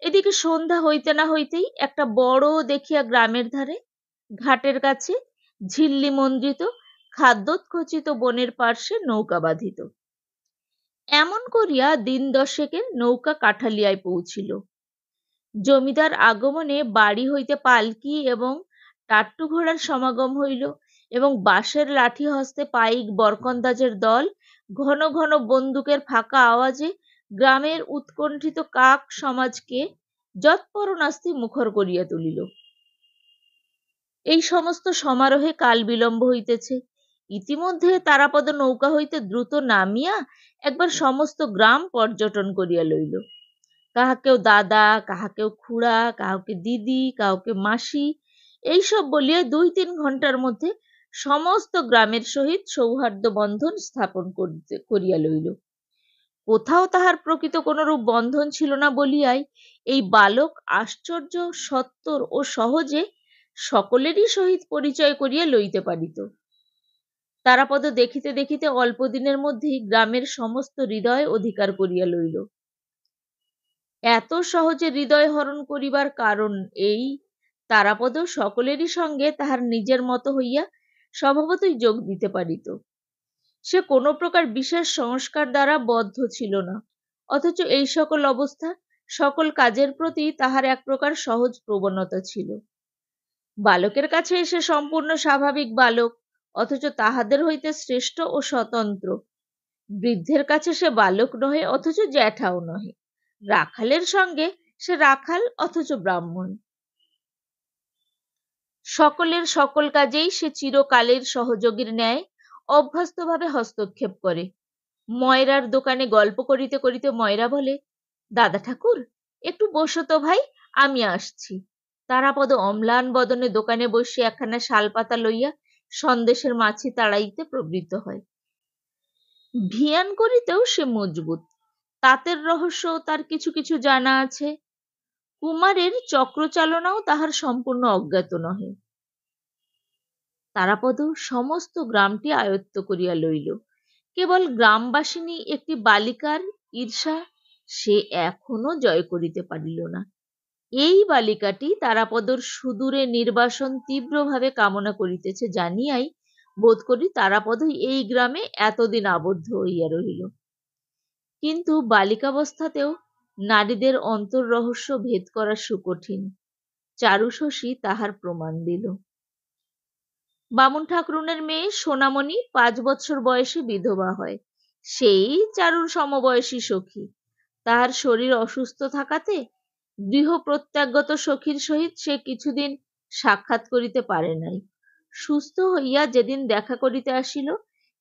এদিকে সন্ধ্যা হইতে না হইতেই একটা বড় দেখিয়া গ্রামের ধারে ঘাটের কাছে ঝিল্লি মন্দ্রিত খাদ্যোৎকোচিত বনের পার্শ্বে নৌকা বাঁধিত। এমন করিয়া দিন দশেকের নৌকা কাঠালিয়ায় পৌঁছিল। জমিদার আগমনে বাড়ি হইতে পালকি এবং টাট্টু ঘোড়ার সমাগম হইল এবং বাঁশের লাঠি হস্তে পাইক বরকন্দাজের দল ঘন ঘন বন্দুকের ফাঁকা আওয়াজে গ্রামের উৎকণ্ঠিত কাক সমাজকে যৎপরণাস্তি মুখর করিয়া তুলিল। এই সমস্ত সমারোহে কাল বিলম্ব হইতেছে। ইতিমধ্যে তারাপদ নৌকা হইতে দ্রুত নামিয়া একবার সমস্ত গ্রাম পর্যটন করিয়া লইল। কাহাকেও দাদা, কাহাকেও খুড়া, কাউকে দিদি, কাউকে মাসি এইসব বলিয়া ২-৩ ঘন্টার মধ্যে সমস্ত গ্রামের সহিত সৌহার্দ্য বন্ধন স্থাপন করিয়া লইল। কোথাও তাহার প্রকৃত কোনরূপ বন্ধন ছিল না বলিয়াই এই বালক আশ্চর্য সত্বর ও সহজে সকলেরই সহিত পরিচয় করিয়া লইতে পারিত। তারাপদ দেখিতে দেখিতে অল্প দিনের মধ্যেই গ্রামের সমস্ত হৃদয় অধিকার করিয়া লইল। এত সহজে হৃদয় হরণ করিবার কারণ এই, তারাপদ সকলেরই সঙ্গে তাহার নিজের মতো হইয়া স্বভাবতই যোগ দিতে পারিত। সে কোনো প্রকার বিশেষ সংস্কার দ্বারা বদ্ধ ছিল না, অথচ এই সকল অবস্থা সকল কাজের প্রতি তাহার এক প্রকার সহজ প্রবণতা ছিল। বালকের কাছে সে সম্পূর্ণ স্বাভাবিক বালক, অথচ তাহাদের হইতে শ্রেষ্ঠ ও স্বতন্ত্র। বৃদ্ধের কাছে সে বালক নহে, অথচ জ্যাঠাও নহে। রাখালের সঙ্গে সে রাখাল, অথচ ব্রাহ্মণ। সকলের সকল কাজেই সে চিরকালের সহযোগীর ন্যায় অভ্যস্তভাবে হস্তক্ষেপ করে। ময়রার দোকানে গল্প করিতে করিতে ময়রা বলে, দাদা ঠাকুর একটু বসো তো ভাই, আমি আসছি। তারাপদ অম্লান বদনে দোকানে বসিয়া একখানা শালপাতা লইয়া সন্দেশের মাছি তাড়াইতে প্রবৃত্ত হয়। ভিয়ান করিতেও সে মজবুত। তাঁতের রহস্য তার কিছু কিছু জানা আছে। কুমারের চক্রচালনাও তাহার সম্পূর্ণ অজ্ঞাত নহে। তারাপদ সমস্ত গ্রামটি আয়ত্ত করিয়া লইল। কেবল গ্রামবাসিনী একটি বালিকার ঈর্ষা সে এখনো জয় করিতে পারিল না। এই বালিকাটি তারাপদর সুদূরে নির্বাসন তীব্রভাবে কামনা করিতেছে জানিয়াই বোধ করি তারাপদই এই গ্রামে এতদিন আবদ্ধ হইয়া রহিল। কিন্তু বালিকাবস্থাতেও নারীদের অন্তর রহস্য ভেদ করা সুকঠিন। চারুশশী তাহার প্রমাণ দিল। বামুন ঠাকরুনের মেয়ে সোনামণি 5 বৎসর বয়সে বিধবা হয়। সেই চারুর সমবয়সী সখী। তাহার শরীর অসুস্থ থাকাতে গৃহ প্রত্যাগত সখীর সহিত সে কিছুদিন সাক্ষাৎ করিতে পারে নাই। সুস্থ হইয়া যেদিন দেখা করিতে আসিল,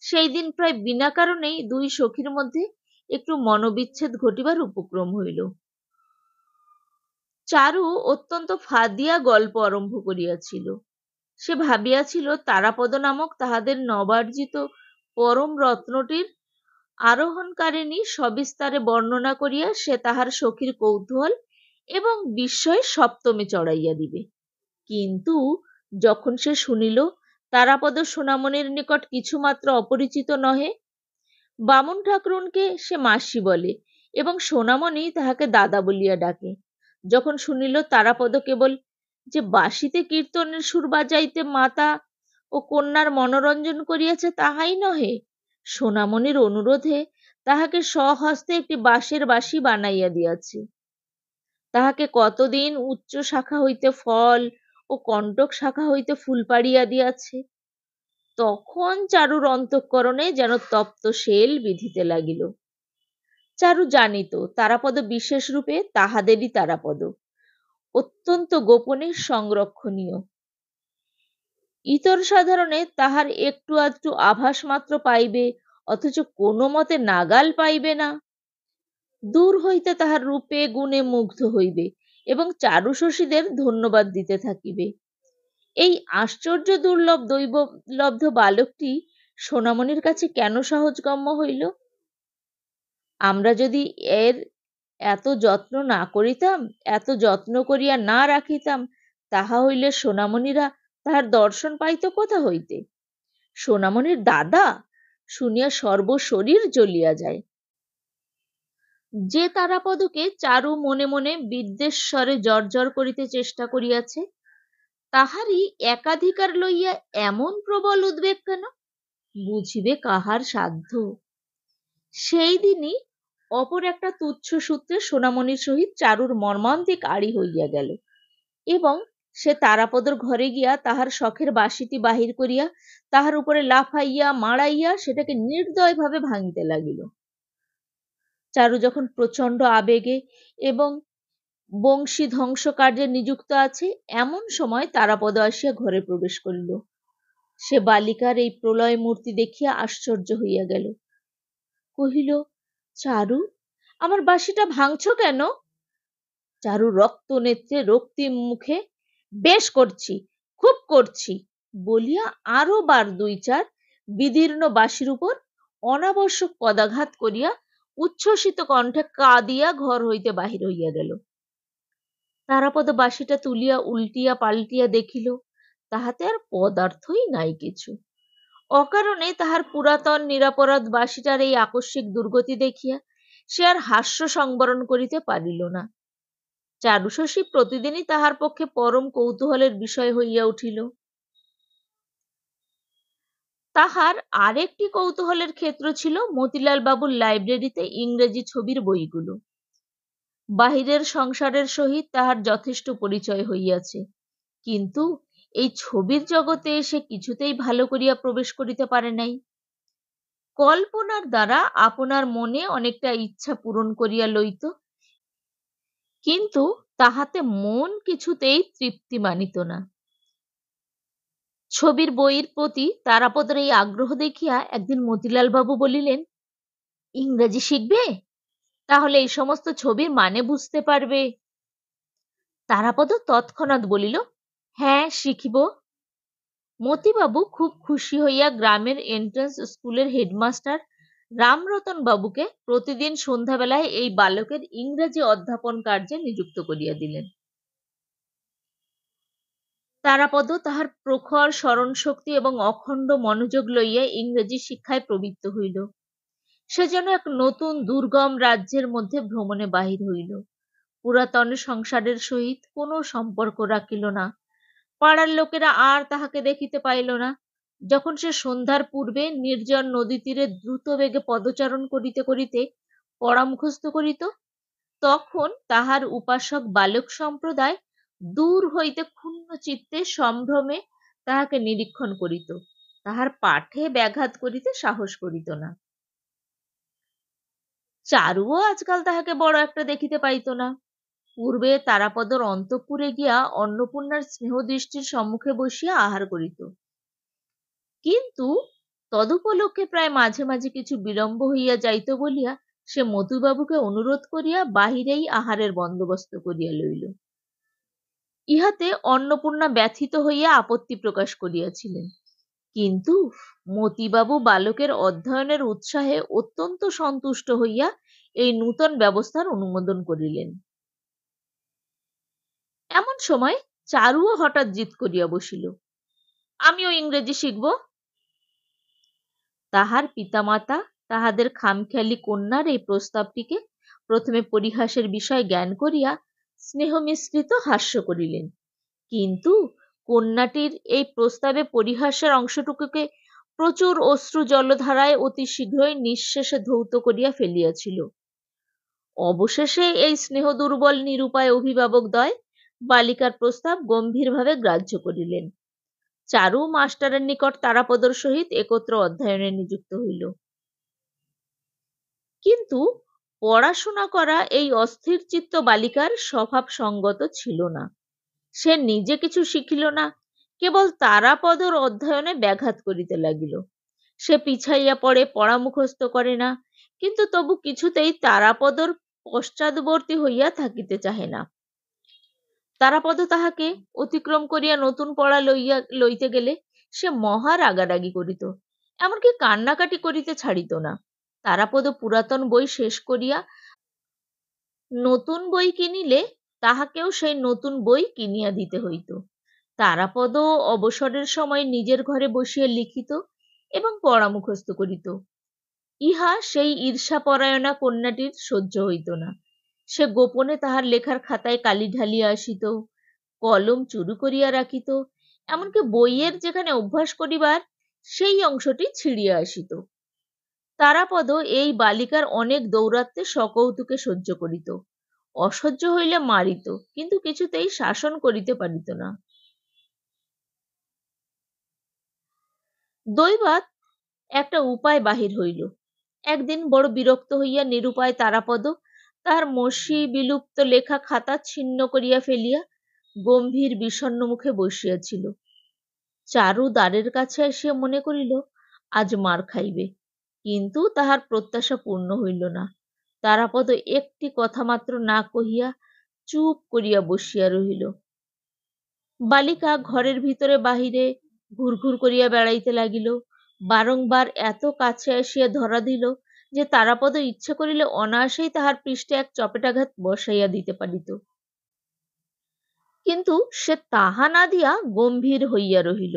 সেই দিন প্রায় বিনা কারণেই 2 সখীর মধ্যে একটু মনোবিচ্ছেদ ঘটিবার উপক্রম হইল। চারু অত্যন্ত ফাঁদিয়া গল্প আরম্ভ করিয়াছিল। সে ভাবিয়াছিল তারাপদ নামক তাহাদের নবার্জিত পরম রত্নটির আরোহণকারিণী সবিস্তারে বর্ণনা করিয়া সে তাহার সখীর কৌতূহল এবং বিস্ময়ে সপ্তমে চড়াইয়া দিবে। কিন্তু যখন সে শুনিল তারাপদ সোনামণির নিকট কিছুমাত্র অপরিচিত নহে, বামুন ঠাকরুনকে সে মাসি বলে এবং সোনামণি তাহাকে দাদা বলিয়া ডাকে, যখন শুনিল তারাপদ কেবল যে বাঁশিতে কীর্তনের সুর বাজাইতে মাতা ও কন্যার মনোরঞ্জন করিয়াছে তাহাই নহে, সোনামণির অনুরোধে তাহাকে স্বহস্তে একটি বাঁশের বাঁশি বানাইয়া দিয়াছে, তাহাকে কতদিন উচ্চ শাখা হইতে ফল ও কণ্টক শাখা হইতে ফুল পাড়িয়া দিয়াছে, তখন চারুর অন্তঃকরণে যেন তপ্ত শেল বিঁধিতে লাগিল। চারু জানিত তারাপদ বিশেষ রূপে তাহাদেরই তারাপদ, অত্যন্ত গোপনে সংরক্ষণীয়। ইতর সাধারণে তাহার একটু আধটু আভাস মাত্র পাইবে, অথচ কোনো মতে নাগাল পাইবে না। দূর হইতে তাহার রূপে গুণে মুগ্ধ হইবে এবং চারু শশীদের ধন্যবাদ দিতে থাকিবে। এই আশ্চর্য দুর্লভ দৈবলব্ধ বালকটি সোনামণির কাছে কেন সহজগম্য হইল? আমরা যদি এর এত যত্ন না করিতাম, এত যত্ন করিয়া না রাখিতাম, তাহা হইলে সোনামণিরা তাহার দর্শন পাইত কোথা হইতে? সোনামণির দাদা শুনিয়া সর্বশরীর জ্বলিয়া যায়। যে তারাপদকে চারু মনে মনে বিদ্বেষস্বরে জর্জর করিতে চেষ্টা করিয়াছে, তাহারই একাধিকার লইয়া এমন প্রবল উদ্বেগ কেন? বুঝিবে কাহার সাধ্য। সেই দিনই অপর একটা তুচ্ছ সূত্রে সোনামণির সহিত চারুর মর্মান্তিক আড়ি হইয়া গেল এবং সে তারাপদর ঘরে গিয়া তাহার শখের বাঁশিটি বাহির করিয়া তাহার উপরে লাফাইয়া মাড়াইয়া সেটাকে নির্দয়ভাবে ভাঙিতে লাগিল। চারু যখন প্রচণ্ড আবেগে এবং বংশী ধ্বংস কার্যে নিযুক্ত আছে, এমন সময় তারাপদ আসিয়া ঘরে প্রবেশ করিল। সে বালিকার এই প্রলয় মূর্তি দেখিয়া আশ্চর্য হইয়া গেল। কহিল, চারু, আমার বাঁশিটা ভাঙছ কেন? চারু রক্ত নেত্রে রক্তিম মুখে, বেশ করছি, খুব করছি বলিয়া আরো বার দুই চার বিদীর্ণ বাঁশির উপর অনাবশ্যক পদাঘাত করিয়া উচ্ছ্বসিত কণ্ঠে কাঁদিয়া ঘর হইতে বাহির হইয়া গেল। তারাপদ বাঁশিটা তুলিয়া উল্টিয়া পাল্টিয়া দেখিল, তাহাতে আর পদার্থই নাই কিছু। অকারণে তাহার পুরাতন নিরাপরাধ বাঁশিটার এই আকস্মিক দুর্গতি দেখিয়া সে আর হাস্য সংবরণ করিতে পারিল না। চারুশশী প্রতিদিনই তাহার পক্ষে পরম কৌতূহলের বিষয় হইয়া উঠিল। তাহার আরেকটি কৌতূহলের ক্ষেত্র ছিল মতিলাল বাবুর লাইব্রেরিতে ইংরেজি ছবির বইগুলো। বাহিরের সংসারের সহিত তাহার যথেষ্ট পরিচয় হইয়াছে, কিন্তু এই ছবির জগতে সে কিছুতেই ভালো করিয়া প্রবেশ করিতে পারে নাই। কল্পনার দ্বারা আপনার মনে অনেকটা ইচ্ছা পূরণ করিয়া লইত, কিন্তু তাহাতে মন কিছুতেই তৃপ্তি মানিত না। ছবির বইয়ের প্রতি তারাপদের এই আগ্রহ দেখিয়া একদিন মতিলাল বাবু বলিলেন, ইংরেজি শিখবে? তাহলে এই সমস্ত ছবির মানে বুঝতে পারবে। তারাপদ তৎক্ষণাৎ বলিল, হ্যাঁ, শিখিব। মতিবাবু খুব খুশি হইয়া গ্রামের এন্ট্রান্স স্কুলের হেডমাস্টার রামরতন বাবুকে প্রতিদিন সন্ধ্যাবেলায় এই বালকের ইংরেজি অধ্যাপন কার্যে নিযুক্ত করিয়া দিলেন। তারাপদ তাহার প্রখর স্মরণশক্তি এবং অখণ্ড মনোযোগ লইয়া ইংরেজি শিক্ষায় প্রবৃত্ত হইল। সে যেন এক নতুন দুর্গম রাজ্যের মধ্যে ভ্রমণে বাহির হইল। পুরাতন সংসারের সহিত কোনো সম্পর্ক রাখিল না। পাড়ার লোকেরা আর তাহাকে দেখিতে পাইল না। যখন সে সন্ধ্যার পূর্বে নির্জন নদী তীরে দ্রুত বেগে পদচারণ করিতে করিতে পড়া মুখস্থ করিত, তখন তাহার উপাসক বালক সম্প্রদায় দূর হইতে ক্ষুণ্ণ চিত্তে সম্ভ্রমে তাহাকে নিরীক্ষণ করিত, তাহার পাঠে ব্যাঘাত করিতে সাহস করিত না। চারুও আজকাল তাহাকে বড় একটা দেখিতে পাইত না। পূর্বে তারাপদর অন্তঃপুরে গিয়া অন্নপূর্ণার স্নেহদৃষ্টির সম্মুখে বসিয়া আহার করিত, কিন্তু তদুপলক্ষে প্রায় মাঝে মাঝে কিছু বিলম্ব হইয়া যাইত বলিয়া সে মতুবাবুকে অনুরোধ করিয়া বাহিরেই আহারের বন্দোবস্ত করিয়া লইল। ইহাতে অন্নপূর্ণা ব্যথিত হইয়া আপত্তি প্রকাশ করিয়াছিলেন, কিন্তু মতিবাবু বালকের অধ্যয়নের উৎসাহে অত্যন্ত সন্তুষ্ট হইয়া এই নূতন ব্যবস্থার অনুমোদন করিলেন। এমন সময় চারুও হঠাৎ জিদ করিয়া বসিল, আমিও ইংরেজি শিখব। তাহার পিতামাতা তাহাদের খামখেয়ালি কন্যার এই প্রস্তাবটিকে প্রথমে পরিহাসের বিষয় জ্ঞান করিয়া স্নেহ মিশ্রিত হাস্য করিলেন, কিন্তু কন্যাটির এই প্রস্তাবে পরিহাসের অংশটুকুকে প্রচুর অশ্রু জলধারায় অতি শীঘ্রই নিঃশেষে ধৌত করিয়া ফেলিয়াছিল। অবশেষে এই স্নেহ দুর্বল নিরুপায় অভিভাবকদ্বয় বালিকার প্রস্তাব গম্ভীরভাবে গ্রাহ্য করিলেন। চারু মাস্টারের নিকট তারাপদর সহিত একত্র অধ্যয়নে নিযুক্ত হইল। কিন্তু পড়াশোনা করা এই অস্থিরচিত্ত বালিকার স্বভাব সঙ্গত ছিল না। সে নিজে কিছু শিখিল না, কেবল তারাপদর অধ্যয়নে ব্যাঘাত করিতে লাগিল। সে পিছাইয়া পড়ে, পড়া মুখস্থ করে না, কিন্তু তবু কিছুতেই তারাপদর পশ্চাৎবর্তী হইয়া থাকিতে চাহে না। তারাপদ তাহাকে অতিক্রম করিয়া নতুন পড়া লইতে গেলে সে মহা রাগারাগি করিত, এমনকি কান্নাকাটি করিতে ছাড়িত না। তারাপদ পুরাতন বই শেষ করিয়া নতুন বই কিনিলে তাহাকেও সেই নতুন বই কিনিয়া দিতে হইত। তারাপদ অবসরের সময় নিজের ঘরে বসিয়া লিখিত এবং পড়া মুখস্থ করিত। ইহা সেই ঈর্ষাপরায়ণা কন্যাটির সহ্য হইত না। সে গোপনে তাহার লেখার খাতায় কালি ঢালিয়া আসিত, কলম চুরি করিয়া রাখিত, এমনকি বইয়ের যেখানে অভ্যাস করিবার সেই অংশটি ছিঁড়িয়া আসিত। তারাপদ এই বালিকার অনেক দৌরাত্ম্যে সকৌতুকে সহ্য করিত। অসহ্য হইলে মারিত, কিন্তু কিছুতেই শাসন করিতে পারিত না। দৈবাৎ একটা উপায় বাহির হইল। একদিন বড় বিরক্ত হইয়া নিরুপায় তারাপদ তাহার মসি বিলুপ্ত লেখা খাতা ছিন্ন করিয়া ফেলিয়া গম্ভীর বিষণ্ণ মুখে বসিয়াছিল। চারু দ্বারের কাছে আসিয়া মনে করিল আজ মার খাইবে, কিন্তু তাহার প্রত্যাশা পূর্ণ হইল না। তারাপদ একটি কথা মাত্র না কহিয়া চুপ করিয়া বসিয়া রহিল। বালিকা ঘরের ভিতরে বাহিরে ঘুরঘুর করিয়া বেড়াইতে লাগিল। বারংবার এত কাছে আসিয়া ধরা দিল যে তারাপদ ইচ্ছা করিলে অনায়াসেই তাহার পৃষ্ঠে এক চপেটাঘাত বসাইয়া দিতে পারিত, কিন্তু সে তাহা না দিয়া গম্ভীর হইয়া রহিল।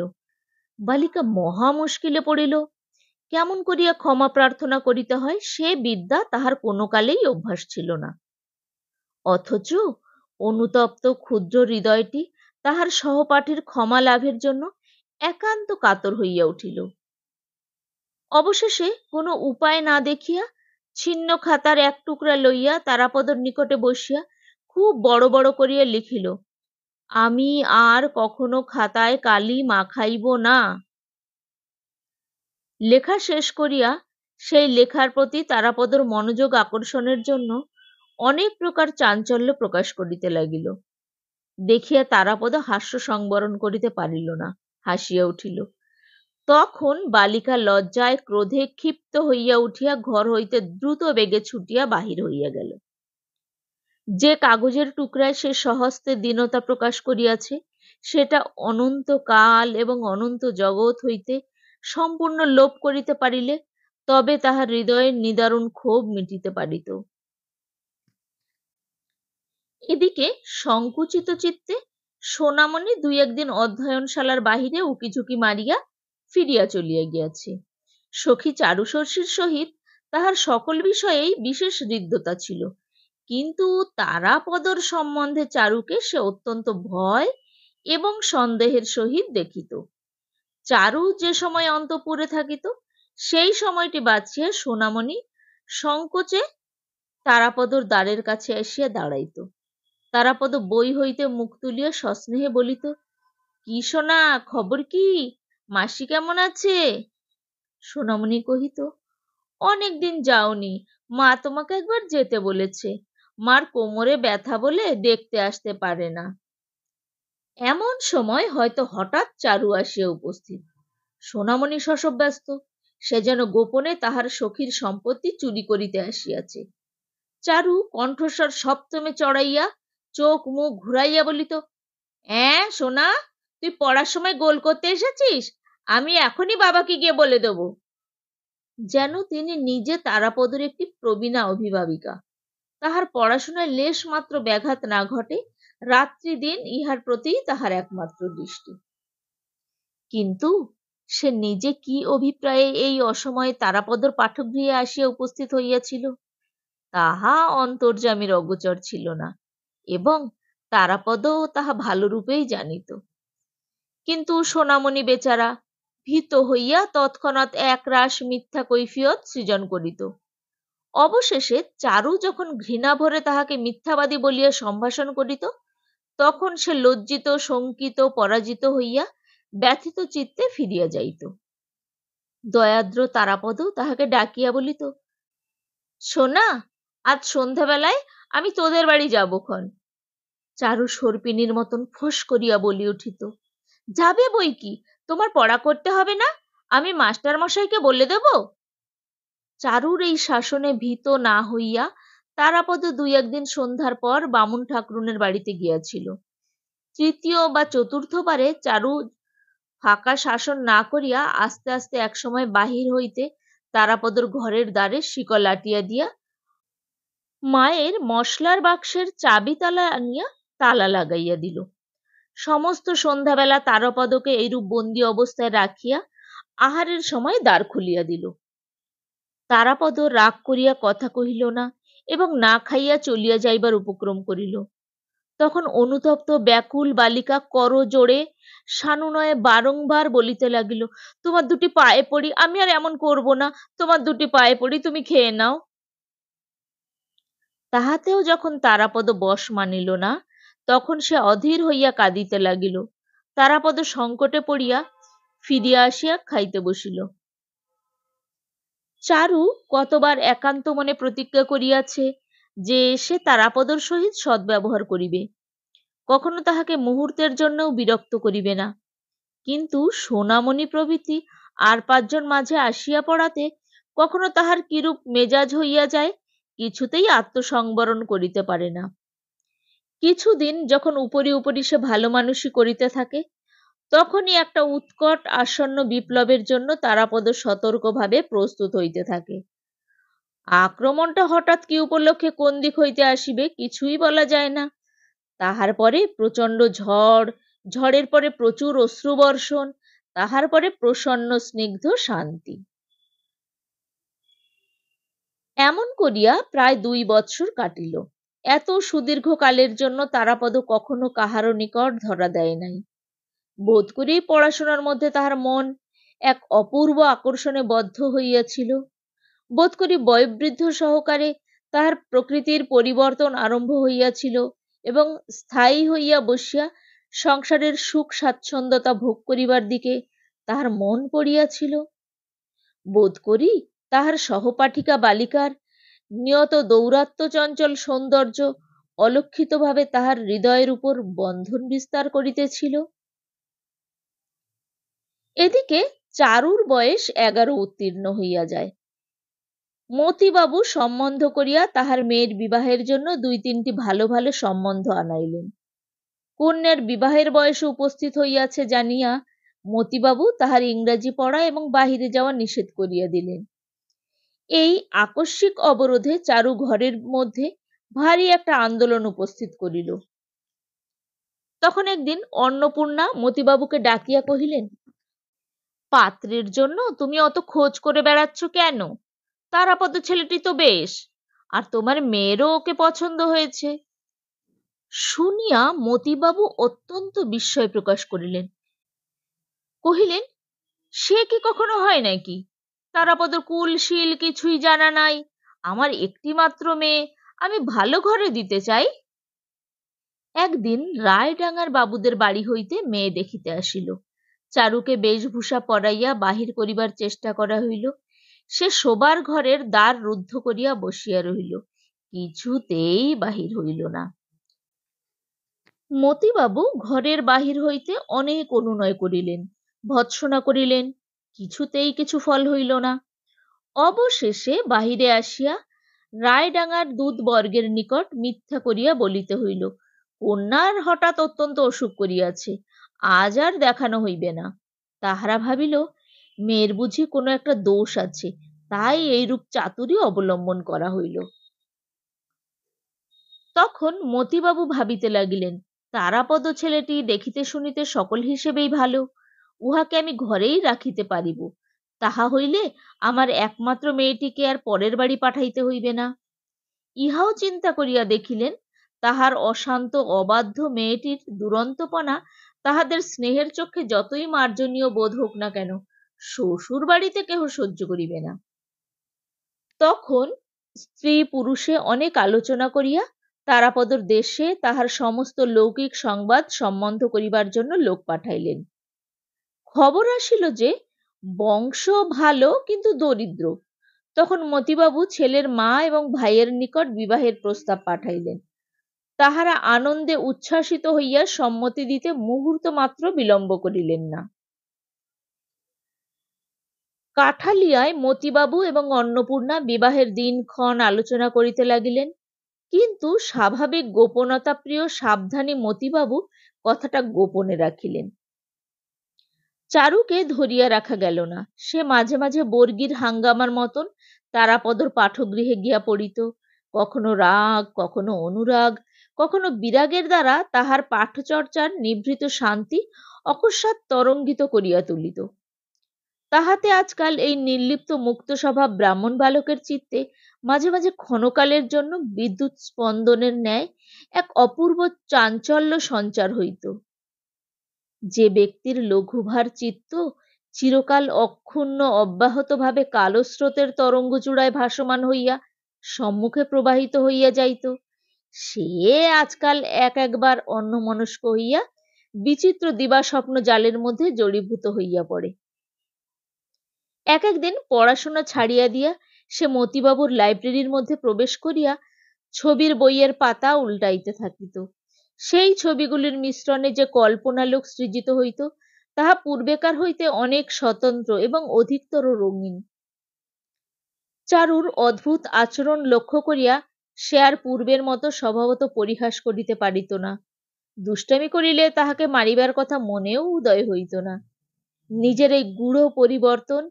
বালিকা মহা মুশকিলে পড়িল। কেমন করিয়া ক্ষমা প্রার্থনা করিতে হয় সে বিদ্যা তাহার কোনো কালেই অভ্যাস ছিল না। অথচ অনুতপ্ত ক্ষুদ্র হৃদয়টি তাহার সহপাঠীর ক্ষমা লাভের জন্য একান্ত কাতর হইয়া উঠিল। অবশেষে কোনো উপায় না দেখিয়া ছিন্ন খাতার এক টুকরা লইয়া তারাপদর নিকটে বসিয়া খুব বড় বড় করিয়া লিখিল, আমি আর কখনো খাতায় কালি মাখাইব না। লেখা শেষ করিয়া সেই লেখার প্রতি তারাপদর মনোযোগ আকর্ষণের জন্য অনেক প্রকার চাঞ্চল্য প্রকাশ করিতে লাগিল। দেখিয়া তারাপদ হাস্য সংবরণ করিতে পারিল না, হাসিয়া উঠিল। তখন বালিকা লজ্জায় ক্রোধে ক্ষিপ্ত হইয়া উঠিয়া ঘর হইতে দ্রুত বেগে ছুটিয়া বাহির হইয়া গেল। যে কাগজের টুকরায় সে স্বহস্তে দীনতা প্রকাশ করিয়াছে সেটা অনন্ত কাল এবং অনন্ত জগৎ হইতে সম্পূর্ণ লোপ করিতে পারিলে তবে তাহার হৃদয়ের নিদারুণ ক্ষোভ মিটিতে পারিত। এদিকে সংকুচিত চিত্তে সোনামণি দুই একদিন অধ্যয়নশালার বাহিরে উকিঝুঁকি মারিয়া ফিরিয়া চলিয়া গিয়াছে। সখী চারুশর্ষির সহিত তাহার সকল বিষয়েই বিশেষ হৃদ্যতা ছিল, কিন্তু তারাপদর সম্বন্ধে চারুকে সে অত্যন্ত ভয় এবং সন্দেহের সহিত দেখিত। চারু যে সময় অন্তঃপুরে থাকিত সেই সময়টি বাছিয়া সোনামণি সংকোচে তারাপদর দ্বারের কাছে আসিয়া দাঁড়াইত। তারাপদ বই হইতে মুখ তুলিয়া সস্নেহে বলিত, কি সোনা, খবর কি? মাসি কেমন আছে? সোনামণি কহিত, অনেকদিন যাওনি, মা তোমাকে একবার যেতে বলেছে, মার কোমরে ব্যথা বলে দেখতে আসতে পারে না। এমন সময় হয়তো হঠাৎ চারু আসিয়া উপস্থিত। সোনামণি শশব ব্যস্ত, সে যেন গোপনে তাহার সখীর সম্পত্তি চুরি করিতে আসিয়াছে। চারু কণ্ঠস্বর সপ্তমে চড়াইয়া চোখ মুখ ঘুরাইয়া বলিত, সোনা, তুই পড়ার সময় গোল করতে এসেছিস? আমি এখনই বাবাকে গিয়ে বলে দেব। যেন তিনি নিজে তারাপদর একটি প্রবীণা অভিভাবিকা। তাহার পড়াশোনায় লেশ মাত্র ব্যাঘাত না ঘটে, রাত্রি দিন ইহার প্রতি তাহার একমাত্র দৃষ্টি। কিন্তু সে নিজে কি অভিপ্রায়ে এই অসময়ে তারাপদর পাঠগৃহে আসিয়া উপস্থিত হইয়াছিল তাহা অন্তর্যামীর অগোচর ছিল না, এবং তারাপদও তাহা ভালো রূপেই জানিত। কিন্তু সোনামণি বেচারা ভীত হইয়া তৎক্ষণাৎ একরাশ মিথ্যা কৈফিয়ত সৃজন করিত। অবশেষে চারু যখন ঘৃণা ভরে তাহাকে মিথ্যাবাদী বলিয়া সম্ভাষণ করিত, তখন সে লজ্জিত, শঙ্কিত, পরাজিত হইয়া ব্যথিত চিত্তে ফিরিয়া যাইত। দয়াদ্র তারাপদ তাহাকে ডাকিয়া বলিত, সোনা, আজ সন্ধ্যাবেলায় আমি তোদের বাড়ি যাবক্ষণ। চারু সর্পিনীর মতন ফোঁস করিয়া বলি উঠিত, যাবে বই কি, তোমার পড়া করতে হবে না? আমি মাস্টার মশাইকে বলে দেব। চারুর এই শাসনে ভীত না হইয়া তারাপদ দুই একদিন সন্ধ্যার পর বামুন ঠাকরুনের বাড়িতে গিয়াছিল। তৃতীয় বা চতুর্থবারে চারু ফাঁকা শাসন না করিয়া আস্তে আস্তে একসময় বাহির হইতে তারাপদর ঘরের দ্বারে শিকল আটিয়া দিয়া মায়ের মশলার বাক্সের চাবি তালা আনিয়া তালা লাগাইয়া দিল। সমস্ত সন্ধ্যাবেলা তারাপদকে এইরূপ বন্দি অবস্থায় রাখিয়া আহারের সময় দ্বার খুলিয়া দিল। তারাপদ রাগ করিয়া কথা কহিল না এবং না খাইয়া চলিয়া যাইবার উপক্রম করিল। তখন অনুতপ্ত ব্যাকুল বালিকা কর জোড়ে সানুনয়ে বারংবার বলিতে লাগিল, তোমার দুটি পায়ে পড়ি, আমি আর এমন করব না, তোমার দুটি পায়ে পড়ি, তুমি খেয়ে নাও। তাহাতেও যখন তারাপদ বশ মানিল না, তখন সে অধীর হইয়া কাঁদিতে লাগিল। তারাপদ সংকটে পড়িয়া ফিরিয়া আসিয়া খাইতে বসিল। চারু কতবার একান্ত মনে প্রতিজ্ঞা করিয়াছে যে সে তারাপদর সহিত সদ্ব্যবহার করিবে, কখনো তাহাকে মুহূর্তের জন্যও বিরক্ত করিবে না। কিন্তু সোনামণি প্রভৃতি আর পাঁচজন মাঝে আসিয়া পড়াতে কখনো তাহার কিরূপ মেজাজ হইয়া যায়, কিছুতেই আত্মসংবরণ করিতে পারে না। কিছুদিন যখন উপরি উপরি সে ভালো মানুষই করিতে থাকে, তখনই একটা উৎকট আসন্ন বিপ্লবের জন্য তারাপদ সতর্কভাবে প্রস্তুত হইতে থাকে। আক্রমণটা হঠাৎ কি উপলক্ষে কোন দিক হইতে আসিবে কিছুই বলা যায় না। তাহার পরে প্রচণ্ড ঝড়, ঝড়ের পরে প্রচুর অশ্রুবর্ষণ, তাহার পরে প্রসন্ন স্নিগ্ধ শান্তি। এমন করিয়া প্রায় 2 বৎসর কাটিল। এত সুদীর্ঘ কালের জন্য তারাপদ কখনো কাহারও নিকট ধরা দেয় নাই। বোধ করি পড়াশোনার মধ্যে তাহার মন এক অপূর্ব আকর্ষণে বদ্ধ হইয়াছিল। বোধ করি বয়োবৃদ্ধ সহকারে তাহার প্রকৃতির পরিবর্তন আরম্ভ হইয়াছিল এবং স্থায়ী হইয়া বসিয়া সংসারের সুখ স্বাচ্ছন্দ্যতা ভোগ করিবার দিকে তাহার মন পড়িয়াছিল। বোধ করি তাহার সহপাঠিকা বালিকার নিয়ত দৌরাত্ম্যচঞ্চল সৌন্দর্য অলক্ষিতভাবে তাহার হৃদয়ের উপর বন্ধন বিস্তার করিতেছিল। এদিকে চারুর বয়স 11 উত্তীর্ণ হইয়া যায়। মতিবাবু সম্বন্ধ করিয়া তাহার মেয়ের বিবাহের জন্য 2-3টি ভালো ভালো সম্বন্ধ আনাইলেন। কন্যার বিবাহের বয়সে উপস্থিত হইয়াছে জানিয়া মতিবাবু তাহার ইংরাজি পড়া এবং বাহিরে যাওয়া নিষেধ করিয়া দিলেন। এই আকস্মিক অবরোধে চারু ঘরের মধ্যে ভারী একটা আন্দোলন উপস্থিত করিল। তখন একদিন অন্নপূর্ণা মতিবাবুকে ডাকিয়া কহিলেন, পাত্রের জন্য তুমি অত খোঁজ করে বেড়াচ্ছ কেন? তারাপদ ছেলেটি তো বেশ, আর তোমার মেয়েরও ওকে পছন্দ হয়েছে। শুনিয়া মতিবাবু অত্যন্ত বিস্ময় প্রকাশ করিলেন। কহিলেন, সে কি কখনো হয় নাকি? তারাপদর কুলশীল কিছুই জানা নাই। আমার একটি মাত্র মেয়ে, আমি ভালো ঘরে দিতে চাই। একদিন রায়ডাঙ্গার বাবুদের বাড়ি হইতে মেয়ে দেখিতে আসিল। চারুকে বেশভূষা পরাইয়া বাহির করিবার চেষ্টা করা হইল। সে শোবার ঘরের দ্বার রুদ্ধ করিয়া বসিয়া রহিল, কিছুতেই বাহির হইল না। মতিবাবু ঘরের বাহির হইতে অনেক অনুনয় করিলেন, ভৎসনা করিলেন, কিছুতেই কিছু ফল হইল না। অবশেষে বাহিরে আসিয়া রায়ডাঙ্গার দূতবর্গের নিকট মিথ্যা করিয়া বলিতে হইল, কন্যার হঠাৎ অত্যন্ত অসুখ করিয়াছে, আজ আর দেখানো হইবে না। তাহারা ভাবিল মেয়ের বুঝি কোনো একটা দোষ আছে, তাই এইরূপ চাতুরী অবলম্বন করা হইল। তখন মতিবাবু ভাবিতে লাগিলেন, তারাপদ ছেলেটি দেখিতে শুনিতে সকল হিসেবেই ভালো, উহাকে আমি ঘরেই রাখিতে পারিব। তাহা হইলে আমার একমাত্র মেয়েটিকে আর পরের বাড়ি পাঠাইতে হইবে না। ইহাও চিন্তা করিয়া দেখিলেন, তাহার অশান্ত অবাধ্য মেয়েটির দুরন্তপনা তাহাদের স্নেহের চক্ষে যতই মার্জনীয় বোধ হোক না কেন, শ্বশুর বাড়িতে কেহ সহ্য করিবে না। তখন স্ত্রী পুরুষে অনেক আলোচনা করিয়া তারাপদর দেশে তাহার সমস্ত লৌকিক সংবাদ সম্বন্ধ করিবার জন্য লোক পাঠাইলেন। খবর আসিল যে বংশ ভালো কিন্তু দরিদ্র। তখন মতিবাবু ছেলের মা এবং ভাইয়ের নিকট বিবাহের প্রস্তাব পাঠাইলেন। তাহারা আনন্দে উচ্ছ্বাসিত হইয়া সম্মতি দিতে মুহূর্ত মাত্র বিলম্ব করিলেন না। কাঠালিয়ায় মতিবাবু এবং অন্নপূর্ণা বিবাহের দিনক্ষণ আলোচনা করিতে লাগিলেন, কিন্তু স্বাভাবিক গোপনতা প্রিয় সাবধানী মতিবাবু কথাটা গোপনে রাখিলেন। চারুকে ধরিয়া রাখা গেল না। সে মাঝে মাঝে বর্গির হাঙ্গামার মতন তারাপদর পাঠগৃহে গিয়া পড়িত। কখনো রাগ, কখনো অনুরাগ, কখনো বিরাগের দ্বারা তাহার পাঠচর্চার নিভৃত শান্তি অকস্মাৎ তরঙ্গিত করিয়া তুলিত। তাহাতে আজকাল এই নির্লিপ্ত মুক্ত স্বভাব ব্রাহ্মণ বালকের চিত্তে মাঝে মাঝে ক্ষণকালের জন্য বিদ্যুৎ স্পন্দনের ন্যায় এক অপূর্ব চাঞ্চল্য সঞ্চার হইত। যে ব্যক্তির লঘুভার চিত্ত চিরকাল অক্ষুণ্ণ অব্যাহতভাবে কালস্রোতের তরঙ্গ চূড়ায় ভাসমান হইয়া সম্মুখে প্রবাহিত হইয়া যাইত, সে আজকাল একবার অন্যমনস্ক হইয়া বিচিত্র দিবাস্বপ্ন জালের মধ্যে জড়ীভূত হইয়া পড়ে। একদিন পড়াশোনা ছাড়িয়া দিয়া সে মতিবাবুর লাইব্রেরির মধ্যে প্রবেশ করিয়া ছবির বইয়ের পাতা উল্টাইতে থাকিত। সেই ছবিগুলির মিশ্রণে যে কল্পনালোক সৃজিত হইত, তাহা পূর্বেকার হইতে অনেক স্বতন্ত্র এবং অধিকতর রঙিন। চারুর অদ্ভুত আচরণ লক্ষ্য করিয়া সে আর পূর্বের মতো স্বভাবত পরিহাস করিতে পারিত না। দুষ্টামি করিলে তাহাকে মারিবার কথা মনেও উদয় হইত না। নিজের এই গূঢ় পরিবর্তন,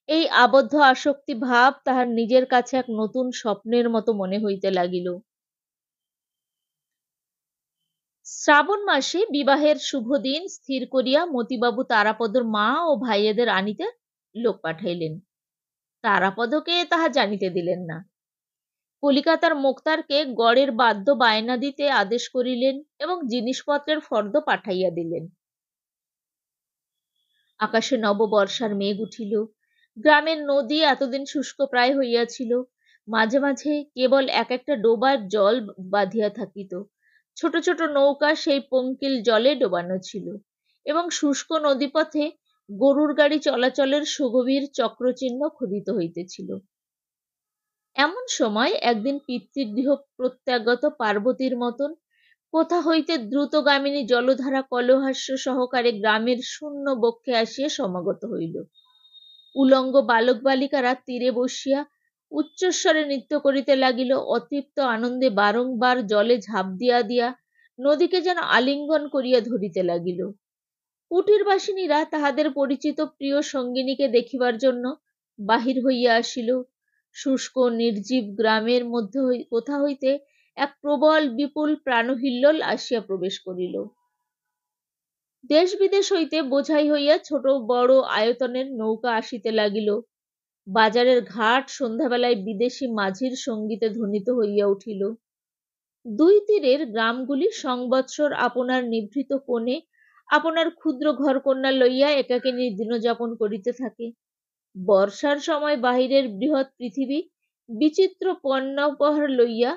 এই আবদ্ধ আসক্তি ভাব তাহার নিজের কাছে এক নতুন স্বপ্নের মতো মনে হইতে লাগিল। শ্রাবণ মাসে বিবাহের শুভ দিন স্থির করিয়া মতিবাবু তারাপদর মা ও ভাইয়েদের আনিতে লোক পাঠাইলেন। তারাপদকে তাহা জানিতে দিলেন না। কলিকাতার মোক্তারকে গড়ের বাদ্য বায়না দিতে আদেশ করিলেন এবং জিনিসপত্রের ফর্দ পাঠাইয়া দিলেন। আকাশে নববর্ষার মেঘ উঠিল। গ্রামের নদী এতদিন শুষ্ক প্রায় হইয়াছিল। মাঝে মাঝে কেবল এক একটা ডোবার জল বাঁধিয়া থাকিত। ছোট ছোট নৌকা সেই পঙ্কিল জলে ডোবানো ছিল এবং শুষ্ক নদীপথে গরুর গাড়ি চলাচলের সুগভীর চক্রচিহ্ন খোদিত হইতেছিল। এমন সময় একদিন পিতৃগৃহ প্রত্যাগত পার্বতীর মতন কোথা হইতে দ্রুতগামিনী জলধারা কলহাস্য সহকারে গ্রামের শূন্য বক্ষে আসিয়া সমাগত হইল। উলঙ্গ বালক বালিকারা তীরে বসিয়া উচ্চস্বরে নৃত্য করিতে লাগিল। অতৃপ্ত আনন্দে বারংবার জলে ঝাঁপ দিয়া দিয়া নদীকে যেন আলিঙ্গন করিয়া ধরিতে লাগিল। কুটির বাসিনীরা তাহাদের পরিচিত প্রিয় সঙ্গিনীকে দেখিবার জন্য বাহির হইয়া আসিল। শুষ্ক নির্জীব গ্রামের মধ্যে কোথা হইতে এক প্রবল বিপুল প্রাণহিল্লোল আসিয়া প্রবেশ করিল। দেশ বিদেশ হইতে বোঝাই হইয়া ছোট বড় আয়তনের নৌকা আসিতে লাগিল। বাজারের ঘাট সন্ধ্যাবেলায় বিদেশি মাঝির সঙ্গীতে ধ্বনিত হইয়া উঠিল। দুই তীরের গ্রামগুলি সংবৎসর আপনার নিভৃত কোণে আপনার ক্ষুদ্র ঘরকন্যা লইয়া একাকিনী দিনযাপন করিতে থাকে। বর্ষার সময় বাহিরের বৃহৎ পৃথিবী বিচিত্র পণ্যোপহার লইয়া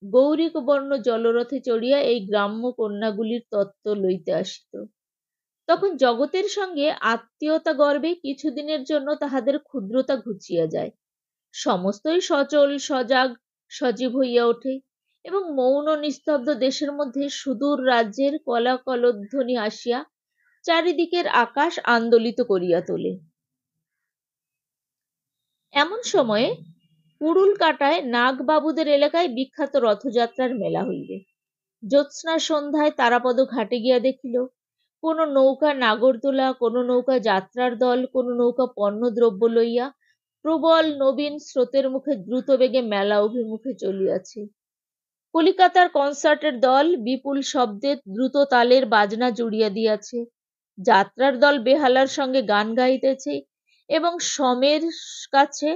গৌরিক বর্ণ জলরথে চড়িয়া এই গ্রাম্য কন্যাগুলির তত্ত্ব লইতে আসিত। তখন জগতের সঙ্গে আত্মীয়তা গর্বে কিছুদিনের জন্য তাহাদের ক্ষুদ্রতা ঘুচিয়া যায়। সমস্তই সচল সজাগ সজীব হইয়া ওঠে এবং মৌন নিস্তব্ধ দেশের মধ্যে সুদূর রাজ্যের কলাকলধ্বনি আসিয়া চারিদিকের আকাশ আন্দোলিত করিয়া তোলে। এমন সময়ে পুরুল কাটায় নাগবাবুদের এলাকায় বিখ্যাত রথযাত্রার মেলা হইবে। জ্যোৎস্না সন্ধ্যায় তারাপদ ঘাটে গিয়া দেখিল, কোন নৌকা নাগরদোলা, কোন নৌকা যাত্রার দল, কোন নৌকা পণ্যদ্রব্য লইয়া প্রবল নবীন স্রোতের মুখে দ্রুত বেগে মেলা অভিমুখে চলিয়াছে। কলিকাতার কনসার্টের দল বিপুল শব্দে দ্রুত তালের বাজনা জুড়িয়া দিয়াছে। যাত্রার দল বেহালার সঙ্গে গান গাইতেছে এবং সমের কাছে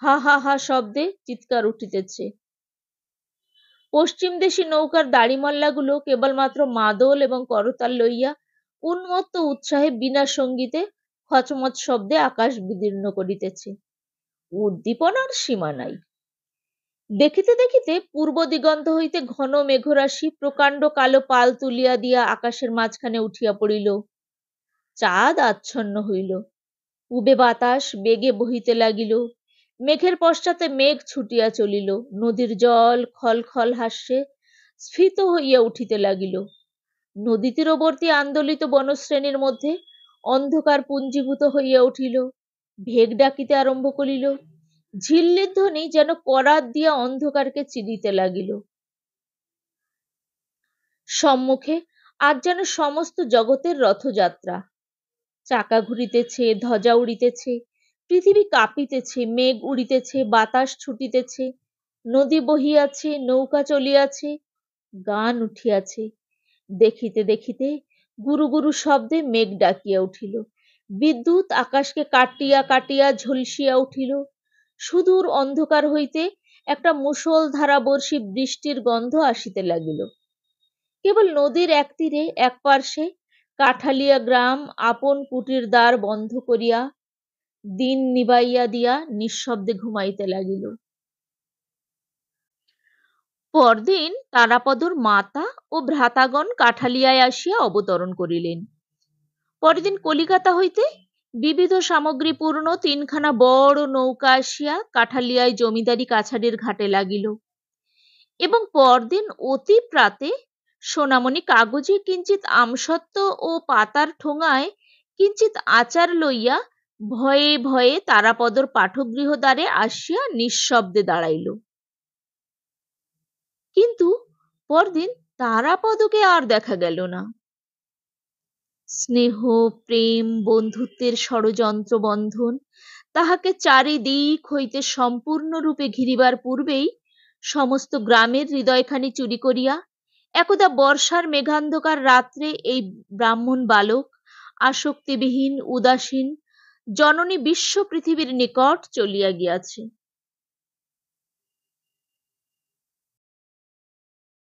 হা হা হা শব্দে চিৎকার উঠিতেছে। পশ্চিম দেশী নৌকার দাড়িমল্লাগুলো কেবলমাত্র মাদল এবং করতাল লইয়া উন্মত্ত উৎসাহে বিনা সঙ্গীতে খচমচ শব্দে আকাশ বিদীর্ণ করিতেছে। উদ্দীপনার সীমা নাই। দেখিতে দেখিতে পূর্ব দিগন্ত হইতে ঘন মেঘরাশি প্রকাণ্ড কালো পাল তুলিয়া দিয়া আকাশের মাঝখানে উঠিয়া পড়িল। চাঁদ আচ্ছন্ন হইল, পূবে বাতাস বেগে বহিতে লাগিল, মেঘের পশ্চাতে মেঘ ছুটিয়া চলিল, নদীর জল খল খল হাস্যে স্ফীত হইয়া উঠিতে লাগিল। নদী তীরবর্তী আন্দোলিত বনশ্রেণীর মধ্যে অন্ধকার পুঞ্জীভূত হইয়া উঠিল, ভেগ ডাকিতে আরম্ভ করিল, ঝিল্লির ধ্বনি যেন করাত দিয়া অন্ধকারকে চিরিতে লাগিল। সম্মুখে আজ যেন সমস্ত জগতের রথযাত্রা, চাকা ঘুরিতেছে, ধ্বজা উড়িতেছে, পৃথিবী কাঁপিতেছে, মেঘ উড়িতেছে, বাতাস ছুটিতেছে, নদী বহিয়াছে, নৌকা চলিয়াছে, গান উঠিয়াছে। দেখিতে দেখিতে গুরু গুরু শব্দে মেঘ ডাকিয়া উঠিল, বিদ্যুৎ আকাশকে কাটিয়া কাটিয়া ঝলসিয়া উঠিল, সুদূর অন্ধকার হইতে একটা মুষলধারা বর্ষী বৃষ্টির গন্ধ আসিতে লাগিল। কেবল নদীর এক তীরে এক পার্শ্বে কাঠালিয়া গ্রাম আপন কুটির দ্বার বন্ধ করিয়া দিন নিবাইয়া দিয়া নিঃশব্দে ঘুমাইতে লাগিল। পরদিন তারাপদর মাতা ও ভ্রাতাগণ কাঠালিয়ায় আসিয়া অবতরণ করিলেন। পরদিন কলিকাতা হইতে বিবিধ সামগ্রী পূর্ণ তিনখানা বড় নৌকা আসিয়া কাঠালিয়ায় জমিদারি কাছারির ঘাটে লাগিল, এবং পরদিন অতি প্রাতে সোনামণি কাগজে কিঞ্চিত আমসত্ত্ব ও পাতার ঠোঙায় কিঞ্চিত আচার লইয়া ভয়ে ভয়ে তারাপদর পাঠগৃহ দ্বারে আসিয়া নিঃশব্দে দাঁড়াইল। কিন্তু পরদিন তারাপদকে আর দেখা গেল না। স্নেহ, প্রেম, বন্ধুত্বের ষড়যন্ত্র বন্ধন তাহাকে চারিদিক হইতে সম্পূর্ণরূপে ঘিরিবার পূর্বেই সমস্ত গ্রামের হৃদয়খানি চুরি করিয়া একদা বর্ষার মেঘান্ধকার রাত্রে এই ব্রাহ্মণ বালক আসক্তিবিহীন উদাসীন জননী বিশ্ব পৃথিবীর নিকট চলিয়া গিয়াছে।